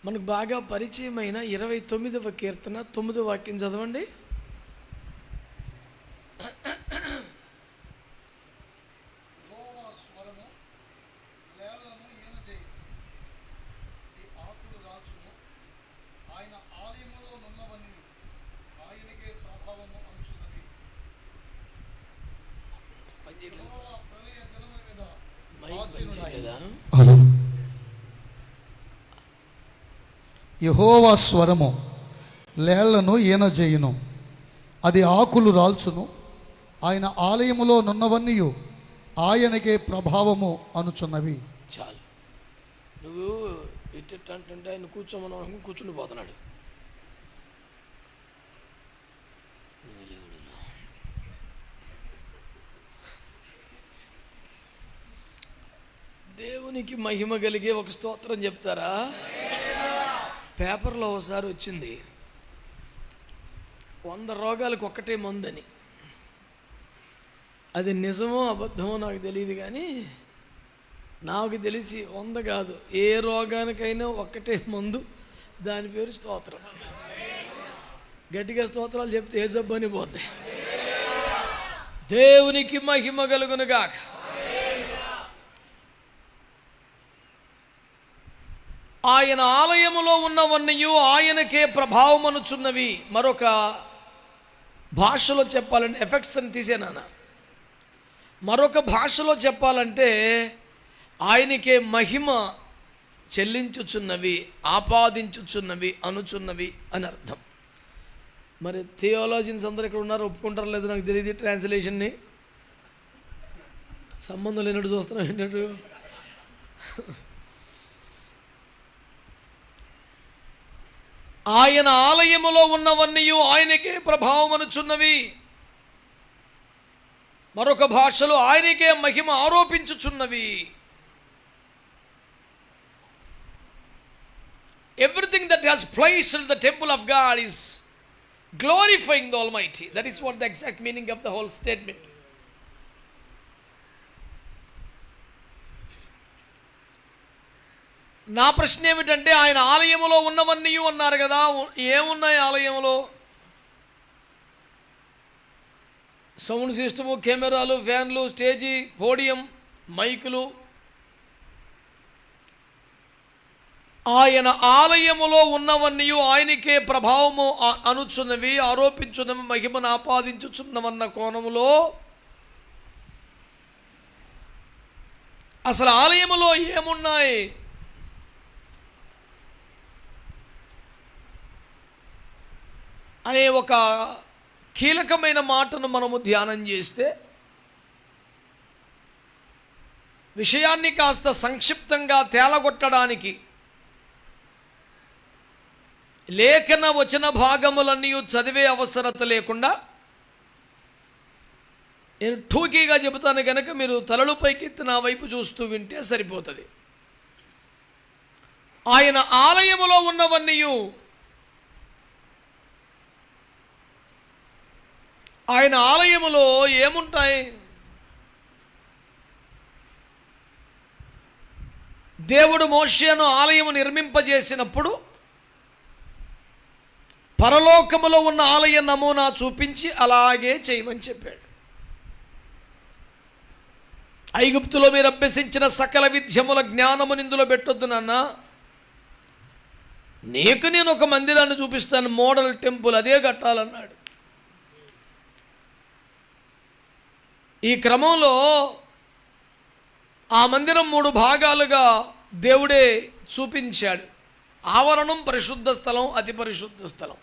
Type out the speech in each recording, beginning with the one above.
మనకు బాగా పరిచయమైన 29వ కీర్తన 9వ వాక్యం చదవండి. యెహోవా స్వరము లేళ్లను ఈన చేయును, అది ఆకులు రాల్చును. ఆయన ఆలయములో నున్నవన్నీ ఆయనకే ప్రభావము అనుచున్నవి. చాలు, నువ్వు ఇట్టంటే ఆయన కూర్చోమని కూర్చుని పోతున్నాడు. దేవునికి మహిమ కలిగే ఒక స్తోత్రం చెప్తారా? పేపర్లో ఒకసారి వచ్చింది 100 రోగాలకు ఒక్కటే మందని. అది నిజమో అబద్ధమో నాకు తెలియదు, కానీ నాకు తెలిసి 100 కాదు, ఏ రోగానికైనా ఒక్కటే మందు, దాని పేరు స్తోత్రం. గట్టిగా స్తోత్రాలు చెప్తే ఏ జబ్బు అని పోతాయి. దేవునికి మహిమ కలుగునుగాక. ఆయన ఆలయములో ఉన్నవన్నీ ఆయనకే ప్రభావం అనుచున్నవి. మరొక భాషలో చెప్పాలంటే ఎఫెక్ట్స్ అని తీసేనా, మరొక భాషలో చెప్పాలంటే ఆయనకే మహిమ చెల్లించుచున్నవి, ఆపాదించుచున్నవి, అనుచున్నవి అని అర్థం. మరి థియాలజీన్స్ అందరూ ఇక్కడ ఉన్నారు, ఒప్పుకుంటారు లేదు నాకు తెలియదు. ట్రాన్స్లేషన్ని సంబంధం లేనట్టు చూస్తున్నాం ఏంటంటే, ఆయన ఆలయములో ఉన్నవన్నీ ఆయనకే ప్రభావం అనుచున్నవి. మరొక భాషలో ఆయనకే మహిమ ఆరోపించుచున్నవి. Everything that has placed in the temple of God is glorifying the Almighty. That is what the exact meaning of the whole statement. నా ప్రశ్న ఏమిటంటే, ఆయన ఆలయములో ఉన్నవన్నీ అన్నారు కదా, ఏమున్నాయి ఆలయంలో? సౌండ్ సిస్టము, కెమెరాలు, ఫ్యాన్లు, స్టేజీ, పోడియం, మైకులు. ఆయన ఆలయములో ఉన్నవన్నీ ఆయనకే ప్రభావము అనుచున్నవి, ఆరోపించున్నవి, మహిమను ఆపాదించుచున్నవన్న కోణములో అసలు ఆలయములో ఏమున్నాయి? అనే ఒక కీలకమైన మాటను మనము ధ్యానం చేస్తే విషయాన్ని కాస్త సంక్షిప్తంగా తేలగొట్టడానికి లేఖన వచన భాగములన్నీ చదివే అవసరత లేకుండా నేను టూకీగా చెబుతాను కనుక మీరు తలలు పైకెత్తి నా వైపు చూస్తూ వింటే సరిపోతుంది. ఆయన ఆలయములో ఉన్నవన్నీ ఆయన ఆలయములో ఏముంటాయి? దేవుడు మోషేను ఆలయము నిర్మింపజేసినప్పుడు పరలోకములో ఉన్న ఆలయ నమూనా చూపించి అలాగే చేయమని చెప్పాడు. ఐగుప్తులో మీరు అభ్యసించిన సకల విద్యముల జ్ఞానము నిందులో పెట్టొద్దు నాన్న, నీకు నేను ఒక మందిరాన్ని చూపిస్తాను, మోడల్ టెంపుల్, అదే కట్టాలన్నాడు. ఈ క్రమంలో ఆ మందిరం 3 భాగాలుగా దేవుడే చూపించాడు. ఆవరణం, పరిశుద్ధ స్థలం, అతి పరిశుద్ధ స్థలం.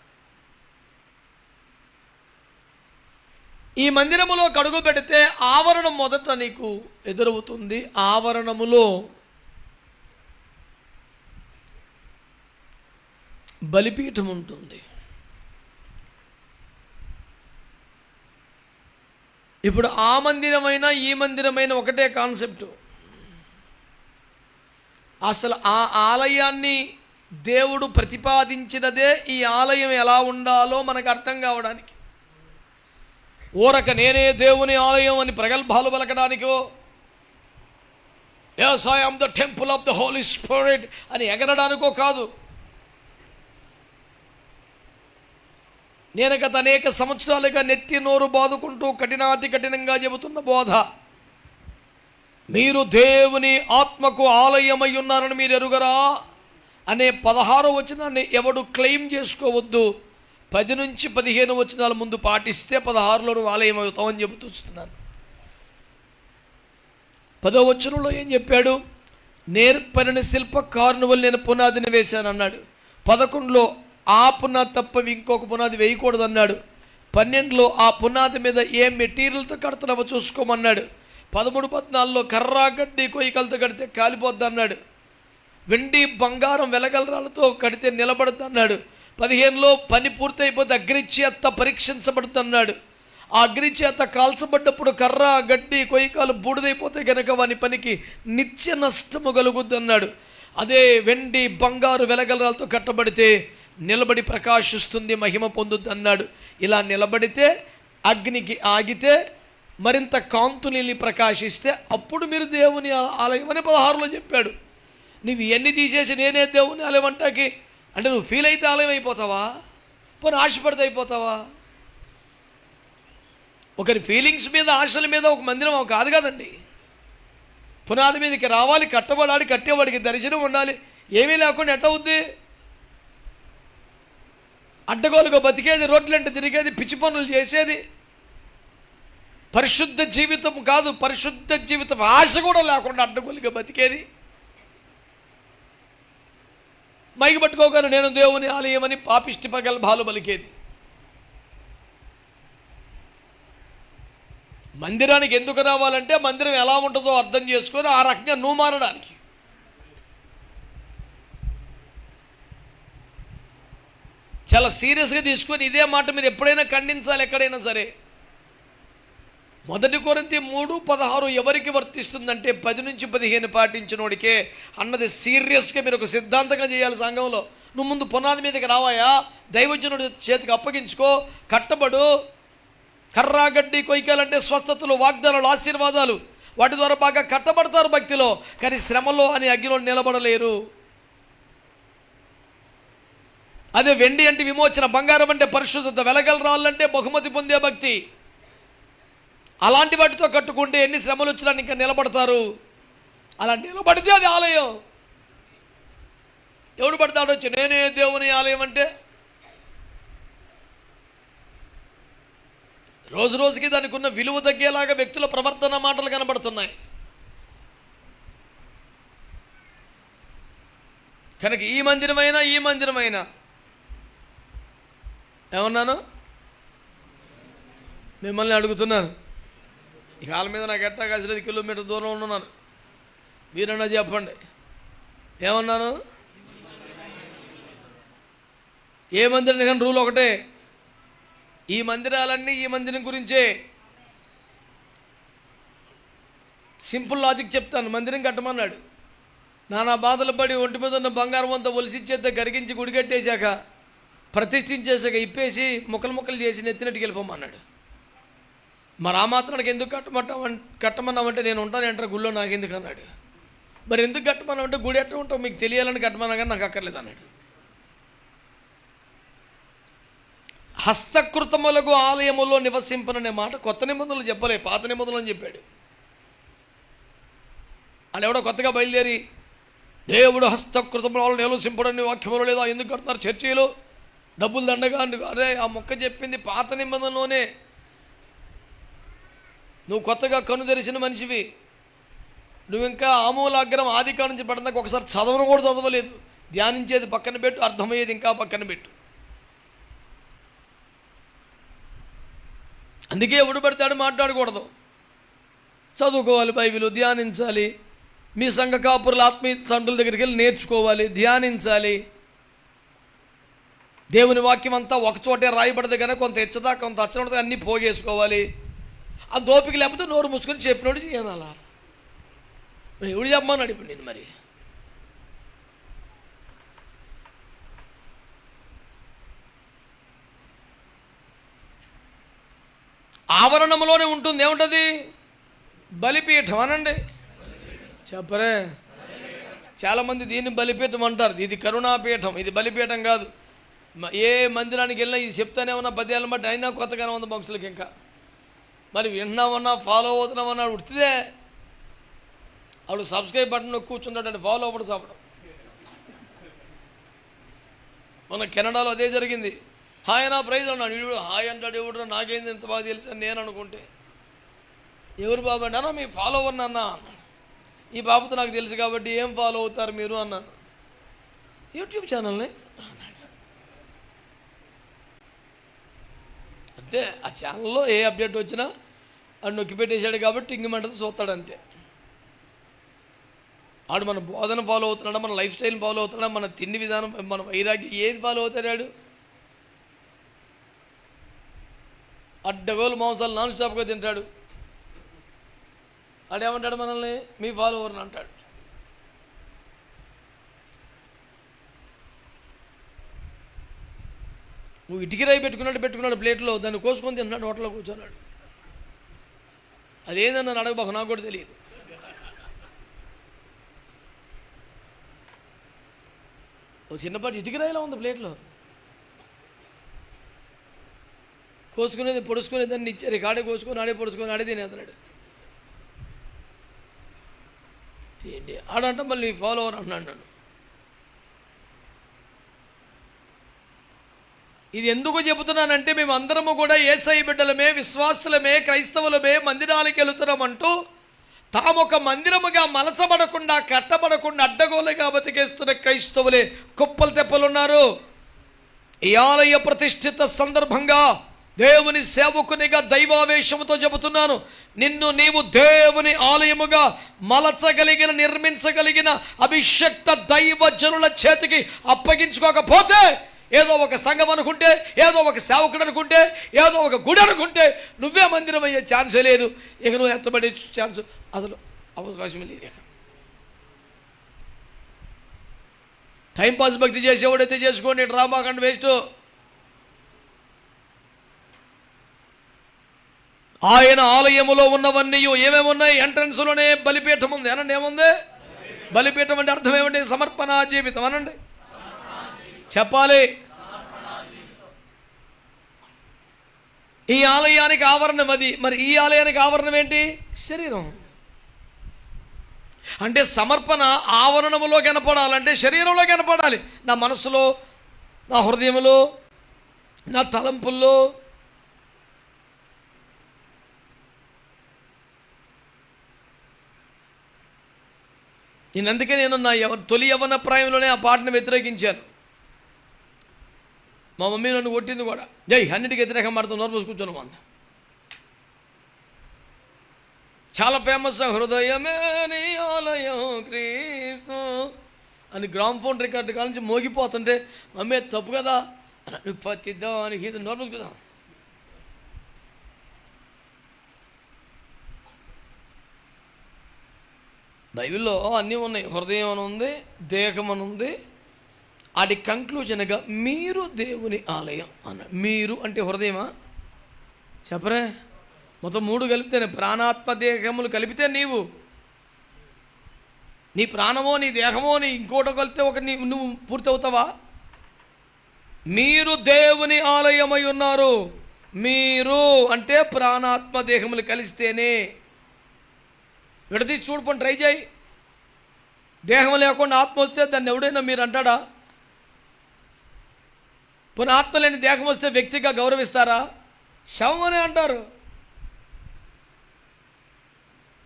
ఈ మందిరములో అడుగు పెడితే ఆవరణం మొదట నీకు ఎదురవుతుంది. ఆవరణములో బలిపీఠం ఉంటుంది. ఇప్పుడు ఆ మందిరమైనా ఈ మందిరమైన ఒకటే కాన్సెప్టు. అసలు ఆ ఆలయాన్ని దేవుడు ప్రతిపాదించినదే ఈ ఆలయం ఎలా ఉండాలో మనకు అర్థం కావడానికి. ఊరక నేనే దేవుని ఆలయం అని ప్రగల్భాలు పలకడానికో, yes I am the temple of the Holy Spirit అని ఎగరడానికో కాదు. నేను గత అనేక సంవత్సరాలుగా నెత్తి నోరు బాదుకుంటూ కఠినాతి కఠినంగా చెబుతున్న బోధ, మీరు దేవుని ఆత్మకు ఆలయమై ఉన్నారని మీరు ఎరుగరా అనే 16వ వచనాన్ని ఎవడు క్లెయిమ్ చేసుకోవద్దు. 10 నుంచి 15 వచనాల ముందు పాటిస్తే 16లో నువ్వు ఆలయం అవుతావని చెబుతున్నాను. 10వ వచనంలో ఏం చెప్పాడు? నేర్పరిని శిల్పకారుని వల్ల నేను పునాదిని వేశాను అన్నాడు. 11లో ఆ పునాది తప్ప ఇంకొక పునాది వేయకూడదు అన్నాడు. 12లో ఆ పునాది మీద ఏ మెటీరియల్తో కడుతున్నామో చూసుకోమన్నాడు. 13, 14లో కర్రాగడ్డి కొయ్యకలతో కడితే కాలిపోద్ది అన్నాడు. వెండి బంగారం వెలగలరాలతో కడితే నిలబడద్దు అన్నాడు. 15లో పని పూర్తయిపోతే అగ్నిచేత పరీక్షించబడుతుంది అన్నాడు. ఆ అగ్నిచేత కాల్చబడ్డప్పుడు కర్ర గడ్డి కొయ్యకాలు బూడిదైపోతే కనుక వాని పనికి నిత్య నష్టము కలుగుద్ది అన్నాడు. అదే వెండి బంగారు వెలగలరాలతో కట్టబడితే నిలబడి ప్రకాశిస్తుంది, మహిమ పొందుద్ది అన్నాడు. ఇలా నిలబడితే, అగ్నికి ఆగితే, మరింత కాంతుని ప్రకాశిస్తే అప్పుడు మీరు దేవుని ఆలయం అని 16లో చెప్పాడు. నువ్వు ఎన్ని తీసేసి నేనే దేవుని ఆలయం అంటాకి అంటే నువ్వు ఫీల్ అయితే ఆలయం అయిపోతావా? పోనీ ఆశపడితే అయిపోతావా? ఒకరి ఫీలింగ్స్ మీద, ఆశల మీద ఒక మందిరం కాదు కదండి. పునాది మీదకి రావాలి, కట్టబడాలి, కట్టేవాడికి దర్శనం ఉండాలి. ఏమీ లేకుండా ఎట్ట అవుద్ది? అడ్డగోలుగా బతికేది, రోడ్లంటే తిరిగేది, పిచ్చి పనులు చేసేది, పరిశుద్ధ జీవితం కాదు, పరిశుద్ధ జీవితం ఆశ కూడా లేకుండా అడ్డగోలుగా బతికేది, మైకి పట్టుకోగానే నేను దేవుని ఆలయమని పాపిష్టి ప్రగల్భాలు పలికేది. మందిరానికి ఎందుకు రావాలంటే మందిరం ఎలా ఉంటుందో అర్థం చేసుకొని ఆ రకంగా నువ్వు మారడానికి. చాలా సీరియస్గా తీసుకొని ఇదే మాట మీరు ఎప్పుడైనా ఖండించాలి, ఎక్కడైనా సరే. 1 కొరింథీ 3:16 ఎవరికి వర్తిస్తుందంటే 10 నుంచి 15 పాటించినోడికే అన్నది సీరియస్గా మీరు ఒక సిద్ధాంతంగా చేయాలి సంఘంలో. నువ్వు ముందు పునాది మీదకి రావాయా, దైవజనుడి చేతికి అప్పగించుకో, కట్టబడు. కర్రాగడ్డి కొయ్యకాలంటే స్వస్థతలు, వాగ్దానాలు, ఆశీర్వాదాలు, వాటి ద్వారా బాగా కట్టబడతారు భక్తిలో. కానీ శ్రమలో అని అగ్నిలో నిలబడలేరు. అదే వెండి అంటే విమోచన, బంగారం అంటే పరిశుద్ధత, వెలగల రాళ్ళంటే బహుమతి పొందే భక్తి. అలాంటి వాటితో కట్టుకుంటే ఎన్ని శ్రమలు వచ్చినా ఇంకా నిలబడతారు. అలా నిలబడితే అది ఆలయం. ఎవడు పడతాడు వచ్చి నేనే దేవుని ఆలయం అంటే? రోజు రోజుకి దానికి ఉన్న విలువ తగ్గేలాగా వ్యక్తుల ప్రవర్తన, మాటలు కనబడుతున్నాయి. కనుక ఈ మందిరమైనా ఏమన్నాను? మిమ్మల్ని అడుగుతున్నాను. ఈ కాళ్ళ మీద నాకు ఎట్టా కాసిన 5 కిలోమీటర్ దూరం ఉన్నాను. మీరన్నా చెప్పండి, ఏమన్నాను? ఏ మందిరం కానీ రూల్ ఒకటే, ఈ మందిరాలన్నీ ఈ మందిరం గురించే. సింపుల్ లాజిక్ చెప్తాను. మందిరం కట్టమన్నాడు, నానా బాధలు పడి ఒంటి మీద ఉన్న బంగారం అంతా ఒలిసిచ్చేద్దా కరిగించి గుడి కట్టేశాక, ప్రతిష్ఠించేసాక ఇప్పేసి ముక్కలు చేసి నెత్తినట్టుకు వెళ్ళిపోమన్నాడు. మరి ఆ మాత్రానికి ఎందుకు కట్టమన్నామంటే నేను ఉంటాను అంటారు గుళ్ళో, నాకు ఎందుకు అన్నాడు. మరి ఎందుకు కట్టమన్నామంటే గుడి ఎట్లా ఉంటావు మీకు తెలియాలని కట్టమన్నా కానీ నాకు అక్కర్లేదు అన్నాడు. హస్తకృతములకు ఆలయములో నివసింపననే మాట కొత్త నిబంధనలు చెప్పలే, పాత నిబంధనలు అని చెప్పాడు. అని ఎవడో కొత్తగా బయలుదేరి దేవుడు హస్తకృతములలో నివసింపడని వాక్యములో లేదా ఎందుకు కడుతున్నారు చర్చిలో డబ్బులు దండగా? అరే ఆ మొక్క చెప్పింది పాత నిబంధనలోనే. నువ్వు కొత్తగా కన్ను తెరిచిన మనిషివి. నువ్వు ఇంకా ఆమూలాగ్రం ఆదికాండం నుంచి పడినాక ఒకసారి చదవను కూడా చదవలేదు. ధ్యానించేది పక్కన పెట్టు, అర్థమయ్యేది ఇంకా పక్కన పెట్టు. అందుకే ఎవడు పడతాడు మాట్లాడకూడదు. చదువుకోవాలి, బైబిల్ ధ్యానించాలి, మీ సంఘ కాపురుల ఆత్మీయ తండ్రుల దగ్గరికి వెళ్ళి నేర్చుకోవాలి, ధ్యానించాలి. దేవుని వాక్యం అంతా ఒకచోటే రాయబడదు కనుక కొంత హెచ్చదా కొంత అచ్చనదా అన్నీ పోగేసుకోవాలి. ఆ దోపిక లేకపోతే నోరు మూసుకొని చెప్పినోడు చేయాలి. అలా మరి ఎవడు చెప్పమన్నాడు ఇప్పుడు నేను? మరి ఆవరణంలోనే ఉంటుంది. ఏముంటుంది? బలిపీఠం అనండి. చెప్పరే, చాలామంది దీన్ని బలిపీఠం అంటారు. ఇది కరుణాపీఠం, ఇది బలిపీఠం కాదు. ఏ మందిరానికి వెళ్ళినా ఇది చెప్తానే ఉన్నా 10 ఏళ్ళ బట్టి అయినా కొత్తగానే ఉంది మనుషులకి. ఇంకా మరి విన్నామన్నా ఫాలో అవుతున్నామన్నా ఉడితే ఆవిడ సబ్స్క్రైబ్ బటన్ కూర్చున్నాడంటే ఫాలో అవ్వడం సాపడం. మన కెనడాలో అదే జరిగింది. హాయ్ నా ప్రైజ్ అన్నాడు, వీడు హాయ్ అంటాడు, ఎవడు నాకేంది ఎంత బాగా తెలుసు అని నేను అనుకుంటే, ఎవరు బాబు అంటే అన్నా మీ ఫాలో అవ్వను అన్నా అన్నాడు. ఈ బాబుతో నాకు తెలుసు కాబట్టి ఏం ఫాలో అవుతారు మీరు అన్నాను. యూట్యూబ్ ఛానల్ని అన్నాడు. అంతే, ఆ ఛానల్లో ఏ అప్డేట్ వచ్చినా అది నొక్కి పెట్టేశాడు కాబట్టి ఇంకమంటది చూస్తాడు అంతే. ఆడు మన బోధన ఫాలో అవుతున్నాడా, మన లైఫ్ స్టైల్ ఫాలో అవుతున్నాడా, మన తిండి విధానం, మన వైరాగ్యం ఏది ఫాలో అవుతాడు? అడ్డగోలు మాంసాలు నాన్ స్టాప్గా తింటాడు. ఆడేమంటాడు మనల్ని మీ ఫాలోవర్ని అంటాడు. నువ్వు ఇటుకిరాయి పెట్టుకున్నాడు ప్లేట్లో, దాన్ని కోసుకొని తింటున్నాడు, హోటల్లో కూర్చున్నాడు. అదేందని నన్ను అడగబాకు, నాకు కూడా తెలియదు. ఓ చిన్నపాటి ఇటుకిరాయిలా ఉంది ప్లేట్లో, కోసుకునేది పొడుచుకునేది అన్ని ఇచ్చారు. ఆడే కోసుకొని ఆడే పొడుచుకొని ఆడే తినేస్తున్నాడు. ఏంటి ఆడంట మళ్ళీ ఫాలోవర్ అంటున్నాడు నన్ను. ఇది ఎందుకు చెబుతున్నానంటే మేము అందరము కూడా యేసయ్య బిడ్డలమే, విశ్వాసులమే, క్రైస్తవులమే, మందిరాలకు వెళుతున్నామంటూ తామొక మందిరముగా మలచబడకుండా, కట్టబడకుండా అడ్డగోలుగా బతికేస్తున్న క్రైస్తవులే కుప్పలు తెప్పలున్నారు. ఈ ఆలయ ప్రతిష్ఠిత సందర్భంగా దేవుని సేవకునిగా దైవావేశముతో చెబుతున్నాను, నిన్ను నీవు దేవుని ఆలయముగా మలచగలిగిన, నిర్మించగలిగిన అభిషక్త దైవ జనుల చేతికి అప్పగించుకోకపోతే, ఏదో ఒక సంఘం అనుకుంటే, ఏదో ఒక సేవకుడు అనుకుంటే, ఏదో ఒక గుడి అనుకుంటే నువ్వే మందిరం అయ్యే ఛాన్సే లేదు. ఇక నువ్వు ఎత్తబడే ఛాన్స్ అసలు అవకాశం లేదు. ఇక టైంపాస్ భక్తి చేసేవాడైతే చేసుకోండి, డ్రామా కంటే వేస్ట్. ఆయన ఆలయములో ఉన్నవన్నీ ఏమేమి ఉన్నాయి? ఎంట్రన్స్లోనే బలిపీఠం ఉంది అనండి. ఏముంది? బలిపీఠం అంటే అర్థం ఏమండి? సమర్పణ జీవితం అనండి, చెప్పాలి. ఈ ఆలయానికి ఆవరణం అది. మరి ఈ ఆలయానికి ఆవరణం ఏంటి? శరీరం. అంటే సమర్పణ ఆవరణములో కనపడాలంటే శరీరంలో కనపడాలి. నా మనసులో, నా హృదయంలో, నా తలంపుల్లో. అందుకే నేను నా తొలి యవ్వన ప్రాయంలోనే ఆ పాటను వ్యతిరేకించాను. మా మమ్మీ నన్ను కొట్టింది కూడా. జై అన్నిటికీ వ్యతిరేకం మాడుతుంది, నోరు కూర్చొని అంద. చాలా ఫేమస్. హృదయమే నీ ఆలయం క్రీస్తు అని గ్రామ్ఫోన్ రికార్డు కాల నుంచి మోగిపోతుంటే, మమ్మీ తప్పు కదా ప్రతి దానికి నోరు మూసుకుందాం. బైబిల్లో అన్నీ ఉన్నాయి. హృదయం అని ఉంది, దేహం అని ఉంది. అది కంక్లూజన్గా మీరు దేవుని ఆలయం అన్నాడు. మీరు అంటే హృదయమా? చెప్పరే, మొత్తం 3 కలిపితేనే, ప్రాణాత్మ దేహములు కలిపితే నీవు, నీ ప్రాణమో నీ దేహమో నీ ఇంకోటి కలిపితే ఒక నువ్వు పూర్తి అవుతావా? మీరు దేవుని ఆలయమై ఉన్నారు. మీరు అంటే ప్రాణాత్మ దేహములు కలిస్తేనే. విడదీసి చూడుకొని ట్రై చేయి. దేహం లేకుండా ఆత్మ వస్తే దాన్ని ఎవడైనా మీరు అంటాడా? పోనీ ఆత్మ లేని దేహం వస్తే వ్యక్తిగా గౌరవిస్తారా? శవం అనే అంటారు.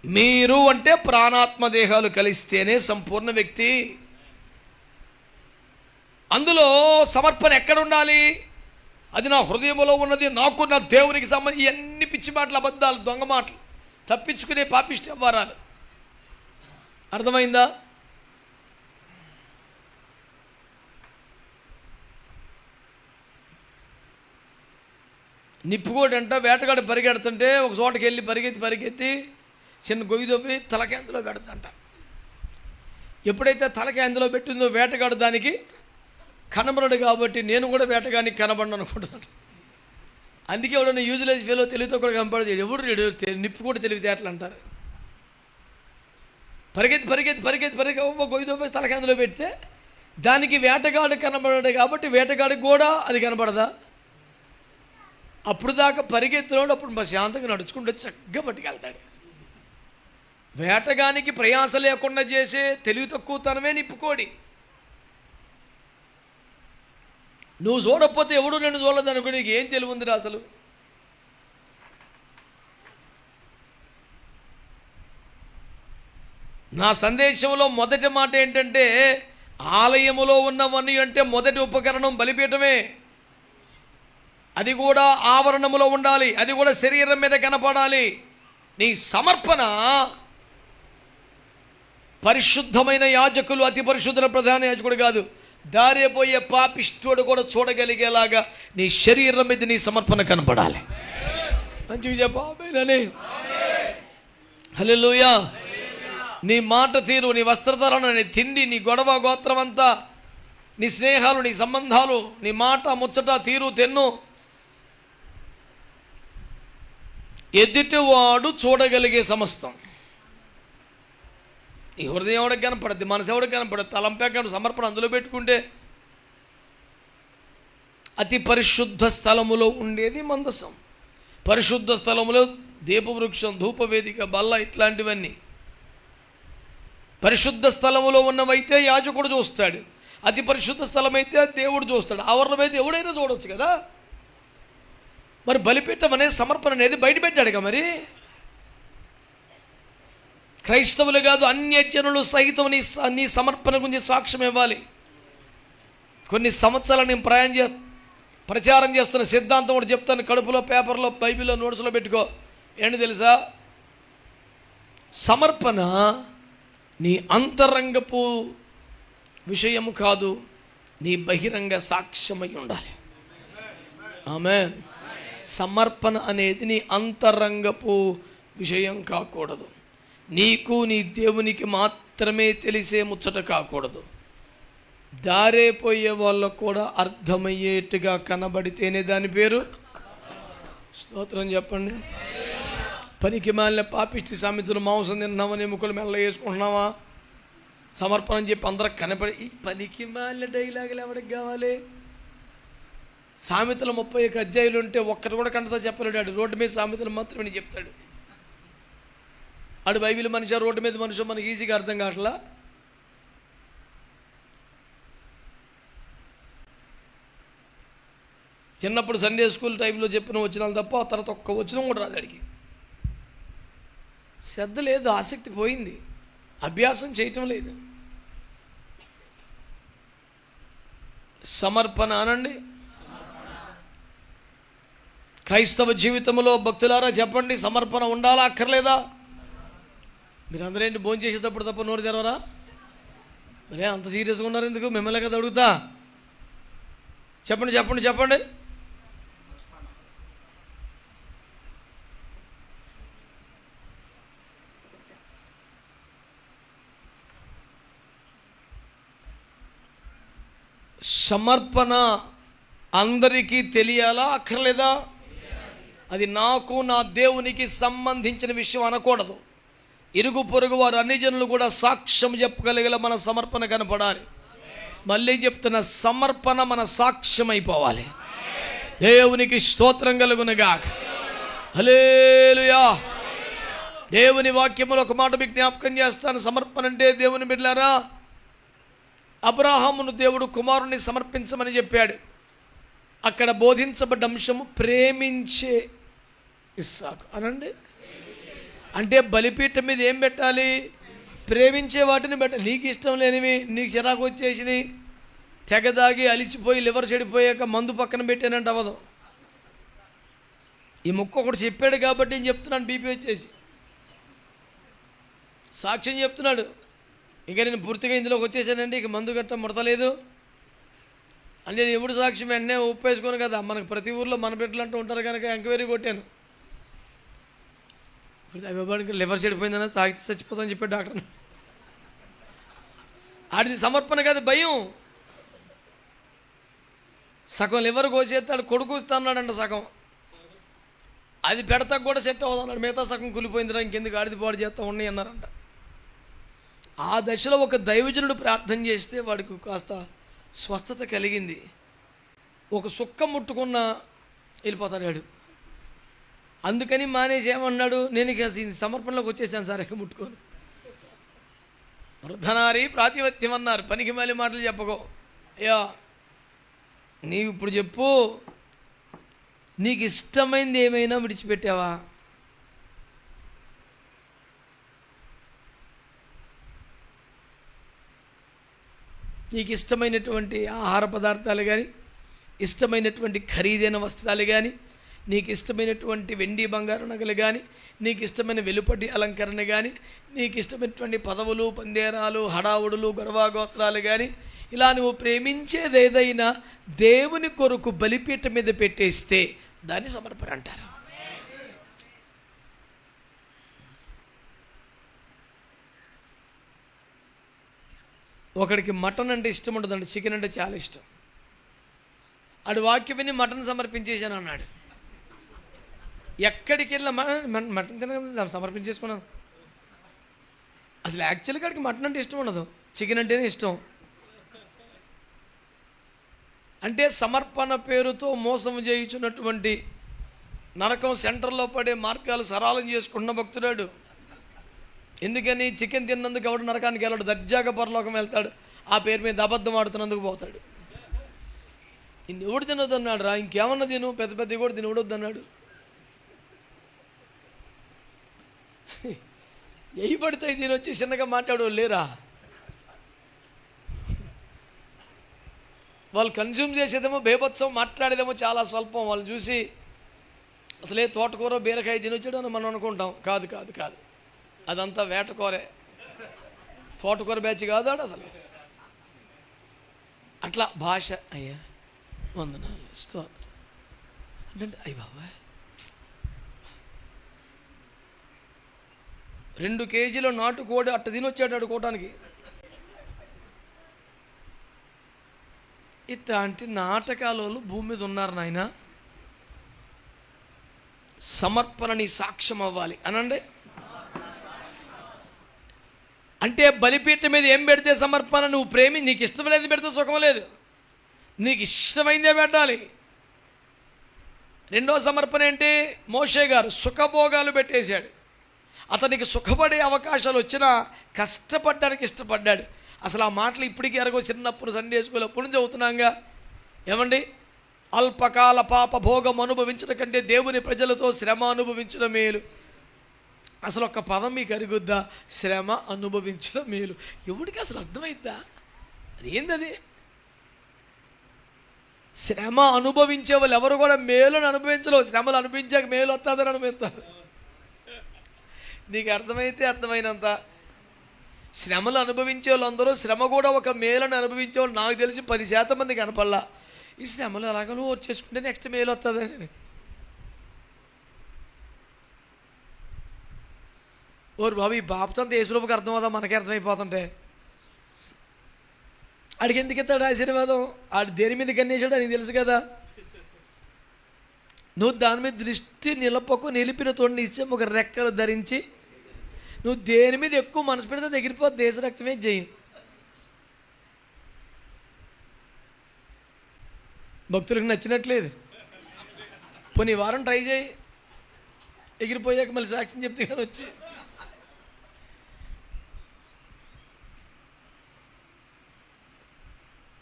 మీరు అంటే ప్రాణాత్మ దేహాలు కలిస్తేనే సంపూర్ణ వ్యక్తి. అందులో సమర్పణ ఎక్కడ ఉండాలి? అది నా హృదయంలో ఉన్నది, నాకు నా దేవునికి సంబంధించి ఇవన్నీ పిచ్చి మాటలు, అబద్ధాలు, దొంగ మాటలు, తప్పించుకునే పాపిష్టి వ్యవహారాలు. అర్థమైందా? నిప్పుకోటి అంట వేటగాడు పరిగెడుతుంటే ఒక చోటకి వెళ్ళి పరిగెత్తి చిన్న గొయ్యి దొబ్బి తలకి అందులో పెడతంట. ఎప్పుడైతే తలకి అందులో పెట్టిందో వేటగాడు దానికి కనబడడు కాబట్టి నేను కూడా వేటగానికి కనబడను అనుకుంటున్నాను. అందుకే ఎవడన్నా యూజ్లెస్ ఫెలో తెలివితో కూడా కనపడదు. ఎవడు నిప్పు కూడా తెలివితే అట్లా అంటారు. పరిగెత్తి గొయ్యి దొబ్బేసి తలకి అందులో పెడితే దానికి వేటగాడు కనబడాడు కాబట్టి వేటగాడికి కూడా అది కనబడదా? అప్పుడు దాకా పరిగెత్తినోడు అప్పుడు ప్రశాంతంగా నడుచుకుంటూ చక్కగా పట్టుకెళ్తాడు. వేటగానికి ప్రయాస లేకుండా చేసే తెలివి తక్కువతనమే నిప్పుకోడి. నువ్వు చూడకపోతే ఎవడు నేను చూడలేదు అనుకో, నీకు ఏం తెలివి ఉందిరా అసలు? నా సందేశంలో మొదటి మాట ఏంటంటే, ఆలయములో ఉన్నవన్నీ అంటే మొదటి ఉపకరణం బలిపీఠమే. అది కూడా ఆవరణములో ఉండాలి, అది కూడా శరీరం మీద కనపడాలి. నీ సమర్పణ పరిశుద్ధమైన యాజకులు, అతి పరిశుద్ధ ప్రధాన యాజకుడు కాదు, దారిపోయే పాపిష్టుడు కూడా చూడగలిగేలాగా నీ శరీరం మీద నీ సమర్పణ కనపడాలి. మంచిగా చెప్పాలి. హల్లెలూయా. నీ మాట తీరు, నీ వస్త్రధారణ, నీ తిండి, నీ గొడవ గోత్రం అంతా, నీ స్నేహాలు, నీ సంబంధాలు, నీ మాట ముచ్చట తీరు తెన్ను ఎదుటివాడు చూడగలిగే సమస్తం. నీ హృదయం ఎవడికి కనపడద్ది, మనసు ఎవడికి కనపడద్దు, తలంపేక సమర్పణ అందులో పెట్టుకుంటే. అతి పరిశుద్ధ స్థలములో ఉండేది మందసం. పరిశుద్ధ స్థలములో దీపవృక్షం, ధూపవేదిక, బల్ల ఇట్లాంటివన్నీ. పరిశుద్ధ స్థలములో ఉన్నవైతే యాజకుడు చూస్తాడు, అతి పరిశుద్ధ స్థలం అయితే దేవుడు చూస్తాడు. ఆవరణమైతే ఎవడైనా చూడవచ్చు కదా. మరి బలిపీఠం అనేది సమర్పణ అనేది బయట పెట్టాడుగా. మరి క్రైస్తవులు కాదు, అన్యజనులు సహితం నీ సమర్పణ గురించి సాక్ష్యం ఇవ్వాలి. కొన్ని సంవత్సరాలు నేను ప్రచారం చేస్తున్న సిద్ధాంతం కూడా చెప్తాను. కడుపులో, పేపర్లో, బైబిల్లో, నోట్స్లో పెట్టుకో. ఏంటి తెలుసా? సమర్పణ నీ అంతరంగపు విషయము కాదు, నీ బహిరంగ సాక్ష్యమై ఉండాలి. ఆమేన్. సమర్పణ అనేది నీ అంతరంగపు విషయం కాకూడదు. నీకు నీ దేవునికి మాత్రమే తెలిసే ముచ్చట కాకూడదు. దారేపోయే వాళ్ళకు కూడా అర్థమయ్యేట్టుగా కనబడితేనే దాని పేరు స్తోత్రం. చెప్పండి. పనికి మాలిన పాపిష్టి సామెతలు, మాంసం తిన్నామని ఎముకలు మెల్ల వేసుకుంటున్నావా, సమర్పణ అని చెప్పి అందరూ కనపడి, ఈ పనికి మాలిన డైలాగులు ఎవరికి కావాలి? సామెతలు 31 అధ్యాయులు ఉంటే ఒక్కటి కూడా కంటతో చెప్పలేడు. ఆడు రోడ్డు మీద సామెతలు మాత్రమే చెప్తాడు. ఆడు బైబిల్ మనిషి, రోడ్డు మీద మనిషి మనకి ఈజీగా అర్థం కావట్లా. చిన్నప్పుడు సండే స్కూల్ టైంలో చెప్పిన వచనాలు తప్ప ఆ తర్వాత ఒక్క వచనం కూడా రాదు. అడిగి శ్రద్ధ లేదు, ఆసక్తి పోయింది, అభ్యాసం చేయటం లేదు. సమర్పణ అనండి. క్రైస్తవ జీవితంలో భక్తులారా చెప్పండి, సమర్పణ ఉండాలా అక్కర్లేదా? మీరందరూ ఏంటి భోజనం చేసేటప్పుడు తప్ప నోరు తెరవరా? మరే అంత సీరియస్గా ఉన్నారు ఎందుకు? మిమ్మల్ని కదా అడుగుతా. చెప్పండి చెప్పండి చెప్పండి. సమర్పణ అందరికీ తెలియాలా అక్కర్లేదా? అది నాకు నా దేవునికి సంబంధించిన విషయం అనకూడదు. ఇరుగు పొరుగు వారు అన్ని జనులు కూడా సాక్ష్యం చెప్పగలిగేలా మన సమర్పణ కనపడాలి. మళ్ళీ చెప్తున్న, సమర్పణ మన సాక్ష్యం అయిపోవాలి. దేవునికి స్తోత్రం కలుగునుగాక. హల్లెలూయా. దేవుని వాక్యములో ఒక మాట మీకు జ్ఞాపకం చేస్తాను. సమర్పణ అంటే దేవుని బిడ్డలారా, అబ్రాహామును దేవుడు కుమారుని సమర్పించమని చెప్పాడు. అక్కడ బోధించబడ్డ అంశము ప్రేమించే ఇస్సాకు అనండి. అంటే బలిపీఠం మీద ఏం పెట్టాలి? ప్రేమించే వాటిని పెట్టాలి. నీకు ఇష్టం లేనివి, నీకు చిరాకు వచ్చేసినవి, తెగదాగి అలిచిపోయి లివర్ చెడిపోయాక మందు పక్కన పెట్టానంటే అవ్వదు. ఈ మొక్క ఒకటి చెప్పాడు కాబట్టి నేను చెప్తున్నాను. బీపీ వచ్చేసి సాక్ష్యం చెప్తున్నాడు. ఇక నేను పూర్తిగా ఇందులోకి వచ్చేసానండి, ఇక మందు గట్ట ముడతలేదు అంటే నేను ఎప్పుడు సాక్ష్యం వెంటనే ఒప్పేసుకోను కదా. మనకు ప్రతి ఊర్లో మన బిడ్డలు అంటూ ఉంటారు కనుక ఎంక్వైరీ కొట్టాను. అబ్బాయికి లివర్ చెడిపోయిందని తాగితే చచ్చిపోతామని చెప్పాడు డాక్టర్. ఆడిది సమర్పణ కాదు, భయం. సగం లివర్ కోసేస్తాడు, కొడుకు అన్నాడంట సగం. అది పెడతా కూడా సెట్ అవ్వదు అన్నాడు. మిగతా సగం కులిపోయిందిరా, ఇంకెందుకు ఆడిది పాడు చేస్తా ఉన్నాయి అన్నారంట. ఆ దశలో ఒక దైవజనుడు ప్రార్థన చేస్తే వాడికి కాస్త స్వస్థత కలిగింది. ఒక సుక్క ముట్టుకున్న వెళ్ళిపోతాడు వాడు. అందుకని మానేసి ఏమన్నాడు, నేను ఇక సమర్పణలోకి వచ్చేసాను సార్, ఇక ముట్టుకోను. వృద్ధనారి ప్రాతిపత్యం అన్నారు, పనికి మళ్ళీ మాటలు చెప్పకో. అయ్యా నీవు ఇప్పుడు చెప్పు, నీకు ఇష్టమైంది ఏమైనా విడిచిపెట్టావా? నీకు ఇష్టమైనటువంటి ఆహార పదార్థాలు కానీ, ఇష్టమైనటువంటి ఖరీదైన వస్త్రాలు కానీ, నీకు ఇష్టమైనటువంటి వెండి బంగారు నగలు కానీ, నీకు ఇష్టమైన వెలుపటి అలంకరణ కానీ, నీకు ఇష్టమైనటువంటి పదవులు పందేరాలు హడావుడులు గొడవగోత్రాలు కానీ, ఇలా నువ్వు ప్రేమించేది ఏదైనా దేవుని కొరకు బలిపీఠ మీద పెట్టేస్తే దాన్ని సమర్పణ అంటారు. ఒకడికి మటన్ అంటే ఇష్టం ఉండదండి, చికెన్ అంటే చాలా ఇష్టం. ఆడు వాక్యం విని మటన్ సమర్పించేశాను అన్నాడు. ఎక్కడికి వెళ్ళినా మటన్ తిన సమర్పించేసుకున్నాను. అసలు యాక్చువల్గా వాడికి మటన్ అంటే ఇష్టం ఉండదు, చికెన్ అంటేనే ఇష్టం. అంటే సమర్పణ పేరుతో మోసం చేయించున్నటువంటి నరకం సెంటర్లో పడే మార్గాలు సరళం చేసుకున్న భక్తుడాడు. ఎందుకని చికెన్ తిన్నందుకు ఎవడు నరకానికి వెళ్ళాడు, దర్జాగా పరలోకం వెళ్తాడు. ఆ పేరు మీద అబద్ధం ఆడుతున్నందుకు పోతాడు. ఇన్ని ఎవడు తినొద్దు అన్నాడు రా, ఇంకేమన్నా తిను, పెద్ద పెద్ద కూడా తినవడొద్దు అన్నాడు. ఎయి పడితే తినొచ్చి చిన్నగా మాట్లాడు లేరా. వాళ్ళు కన్జ్యూమ్ చేసేదేమో బేభత్సం, మాట్లాడేదేమో చాలా స్వల్పం. వాళ్ళు చూసి అసలే తోటకూర బీరకాయ తినొచ్చాడు అని మనం అనుకుంటాం. కాదు కాదు కాదు, అదంతా వేటకూరే, తోటకూర బ్యాచ్ కాదు ఆడు అసలు. అట్లా భాష, అయ్యా వందనాలు స్తోత్రం అంటే అయ్య బాబా 2 కేజీల నాటుకోడి అట్ట తినొచ్చాడు ఆడుకోవటానికి. ఇట్లాంటి నాటకాలు భూమి మీద ఉన్నారు నాయన. సమర్పణని సాక్ష్యం అవ్వాలి అనండి. అంటే బలిపీఠం మీద ఏం పెడితే సమర్పణ, నువ్వు నీకు ఇష్టం లేదు పెడితే సుఖం లేదు, నీకు ఇష్టమైందే పెట్టాలి. రెండో సమర్పణ ఏంటి? మోషే గారు సుఖభోగాలు పెట్టేశాడు. అతనికి సుఖపడే అవకాశాలు వచ్చినా కష్టపడడానికి ఇష్టపడ్డాడు. అసలు ఆ మాటలు ఇప్పటికీ ఎరగో, చిన్నప్పుడు సండే స్కూల్ అప్పుడు నుంచి చదువుతున్నాగా. ఏమండి, అల్పకాల పాప భోగం అనుభవించడం కంటే దేవుని ప్రజలతో శ్రమ అనుభవించడం మేలు. అసలు ఒక్క పదం మీకు అరుగుద్దా? శ్రమ అనుభవించడం మేలు. ఎవడికి అసలు అర్థమైద్దా? అది ఏందది? శ్రమ అనుభవించే వాళ్ళు ఎవరు కూడా మేలుని అనుభవించలేవు. శ్రమలు అనుభవించాక మేలు వస్తుందని అనుభవిస్తారు. నీకు అర్థమైతే అర్థమైనంత. శ్రమలు అనుభవించే వాళ్ళందరూ శ్రమ కూడా ఒక మేలుని అనుభవించే వాళ్ళు నాకు తెలిసి 10% మంది కనపడలా. ఈ శ్రమలు ఎలాగో వచ్చేసుకుంటే నెక్స్ట్ మేలు వస్తుందని. ఓరు బాబు, ఈ బాబుతంత యేసుప్రభుకి అర్థమవుతా, మనకే అర్థమైపోతుంటే ఆడికి ఎందుకు ఎత్తాడు ఆశీర్వాదం? ఆడు దేని మీద కన్నేసాడు అని తెలుసు కదా. నువ్వు దాని మీద దృష్టి నిలిపిన తోడిని ఇచ్చే ఒక రెక్కలు ధరించి నువ్వు దేని మీద ఎక్కువ మనసు పెడితే దగ్గరిపోతే దేశ రక్తమే జయం. భక్తులకు నచ్చినట్లేదు. పోనీ వారం ట్రై చేయి, ఎగిరిపోయాక మళ్ళీ సాక్ష్యం చెప్తే కానీ వచ్చి.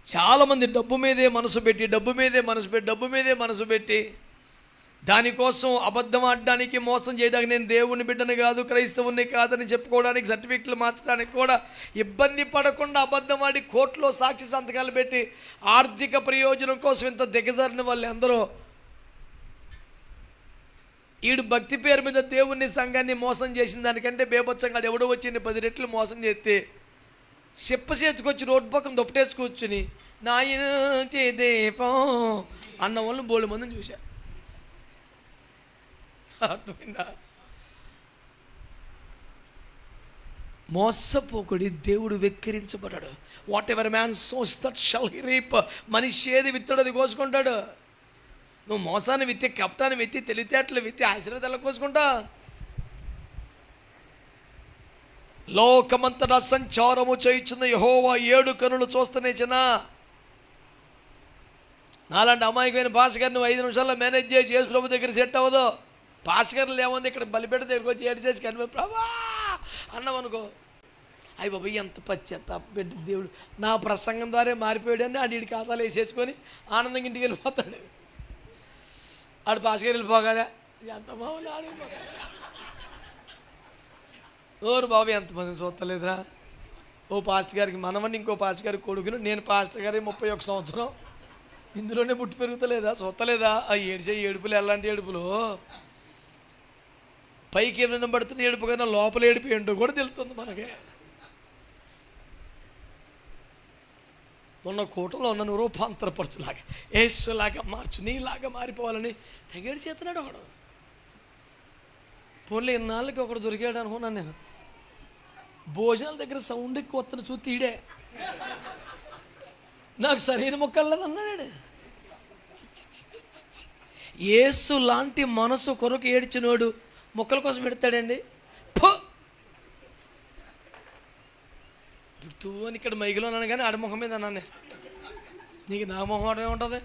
చాలామంది డబ్బు మీదే మనసు పెట్టి దానికోసం అబద్ధం ఆడడానికి, మోసం చేయడానికి, నేను దేవుని బిడ్డని కాదు, క్రైస్తవుని కాదని చెప్పుకోవడానికి, సర్టిఫికెట్లు మార్చడానికి కూడా ఇబ్బంది పడకుండా అబద్ధం ఆడి కోర్టులో సాక్షి సంతకాలు పెట్టి ఆర్థిక ప్రయోజనం కోసం ఇంత దిగజారిన వాళ్ళు ఎందరో. ఈడు భక్తి పేరు మీద దేవుని సంఘాన్ని మోసం చేసిన దానికంటే బేబత్సంగా ఎవడో వచ్చి 10 రెట్లు మోసం చేస్తే చేతికొచ్చి రోడ్డు పక్కన దొప్పటేసుకొచ్చుని నాయన దీపం అన్న వాళ్ళని బోళ్ళు మందిని చూశా. అర్థమైందా? మోసపోకుడి, దేవుడు వెక్కిరించబడ్డాడు. Whatever man sows that shall he reap. మనిషి ఏది విత్తాడు అది కోసుకుంటాడు. నువ్వు మోసాన్ని విత్తి, కపటాన్ని విత్తి, తెలివితేటలు విత్తి ఆశీర్వాదాలు కోసుకుంటా. లోకమంతటా సంచారము చేయుచున్న యెహోవా 7 కనులు చూస్తూనే చిన్న. నాలాంటి అమాయకమైన పాస్టర్ నువ్వు 5 నిమిషాల్లో మేనేజ్ చేసి యేసు ప్రభు దగ్గర సెట్ అవ్వదు. పాస్టర్లు ఏముంది, ఇక్కడ బలిపెట్ట దగ్గరికి వచ్చి ఏడు చేసి కనిపి ప్రభా అన్నాం అనుకో, అయ్యి బాబు ఎంత పశ్చాత్తాప పెట్టి దేవుడు నా ప్రసంగం ద్వారా మారిపోయాడని ఆడి ఖాతాలు వేసేసుకొని ఆనందంగా ఇంటికి వెళ్ళిపోతాడు. ఆడు పాస్టర్ వెళ్ళిపోగానే ఎంత మామూలు ఆడిపోతాడు. ఓరు బాబు ఎంతమంది చూస్తలేదురా. ఓ పాస్టర్ గారికి మనవని, ఇంకో పాస్టర్ గారికి కొడుకును, నేను పాస్టర్ గారి 31 సంవత్సరం ఇందులోనే పుట్టి పెరుగుతలేదా, చూస్తలేదా ఆ ఏడిచే ఏడుపులు. ఎలాంటి ఏడుపులు, పైకి ఏమైనా పడుతున్న ఏడుపు కన్నా లోపల ఏడుపు ఏంటో కూడా తెలుస్తుంది మనకి. మొన్న కూటంలో ఉన్న రూపాంతరపరచులాగా ఏసులాగా మార్చు, నీలాగా మారిపోవాలని తెగేడు చేస్తున్నాడు ఒకడు. పోన్లే ఇన్నాళ్ళకి ఒకడు దొరికాడు అనుకున్నాను నేను. భోజనాల దగ్గర సౌండ్ ఎక్కువ వస్తున్న చూసి తీడే నాకు సరైన మొక్కలేదు అన్నాడు. యేసు లాంటి మనసు కొరకు ఏడ్చినోడు మొక్కల కోసం పెడతాడండి. తూ అని ఇక్కడ మైకిలో అన్నాను కానీ ఆడముఖం మీద అన్నాను. నీకు నా మొహం ఏముంటుంది?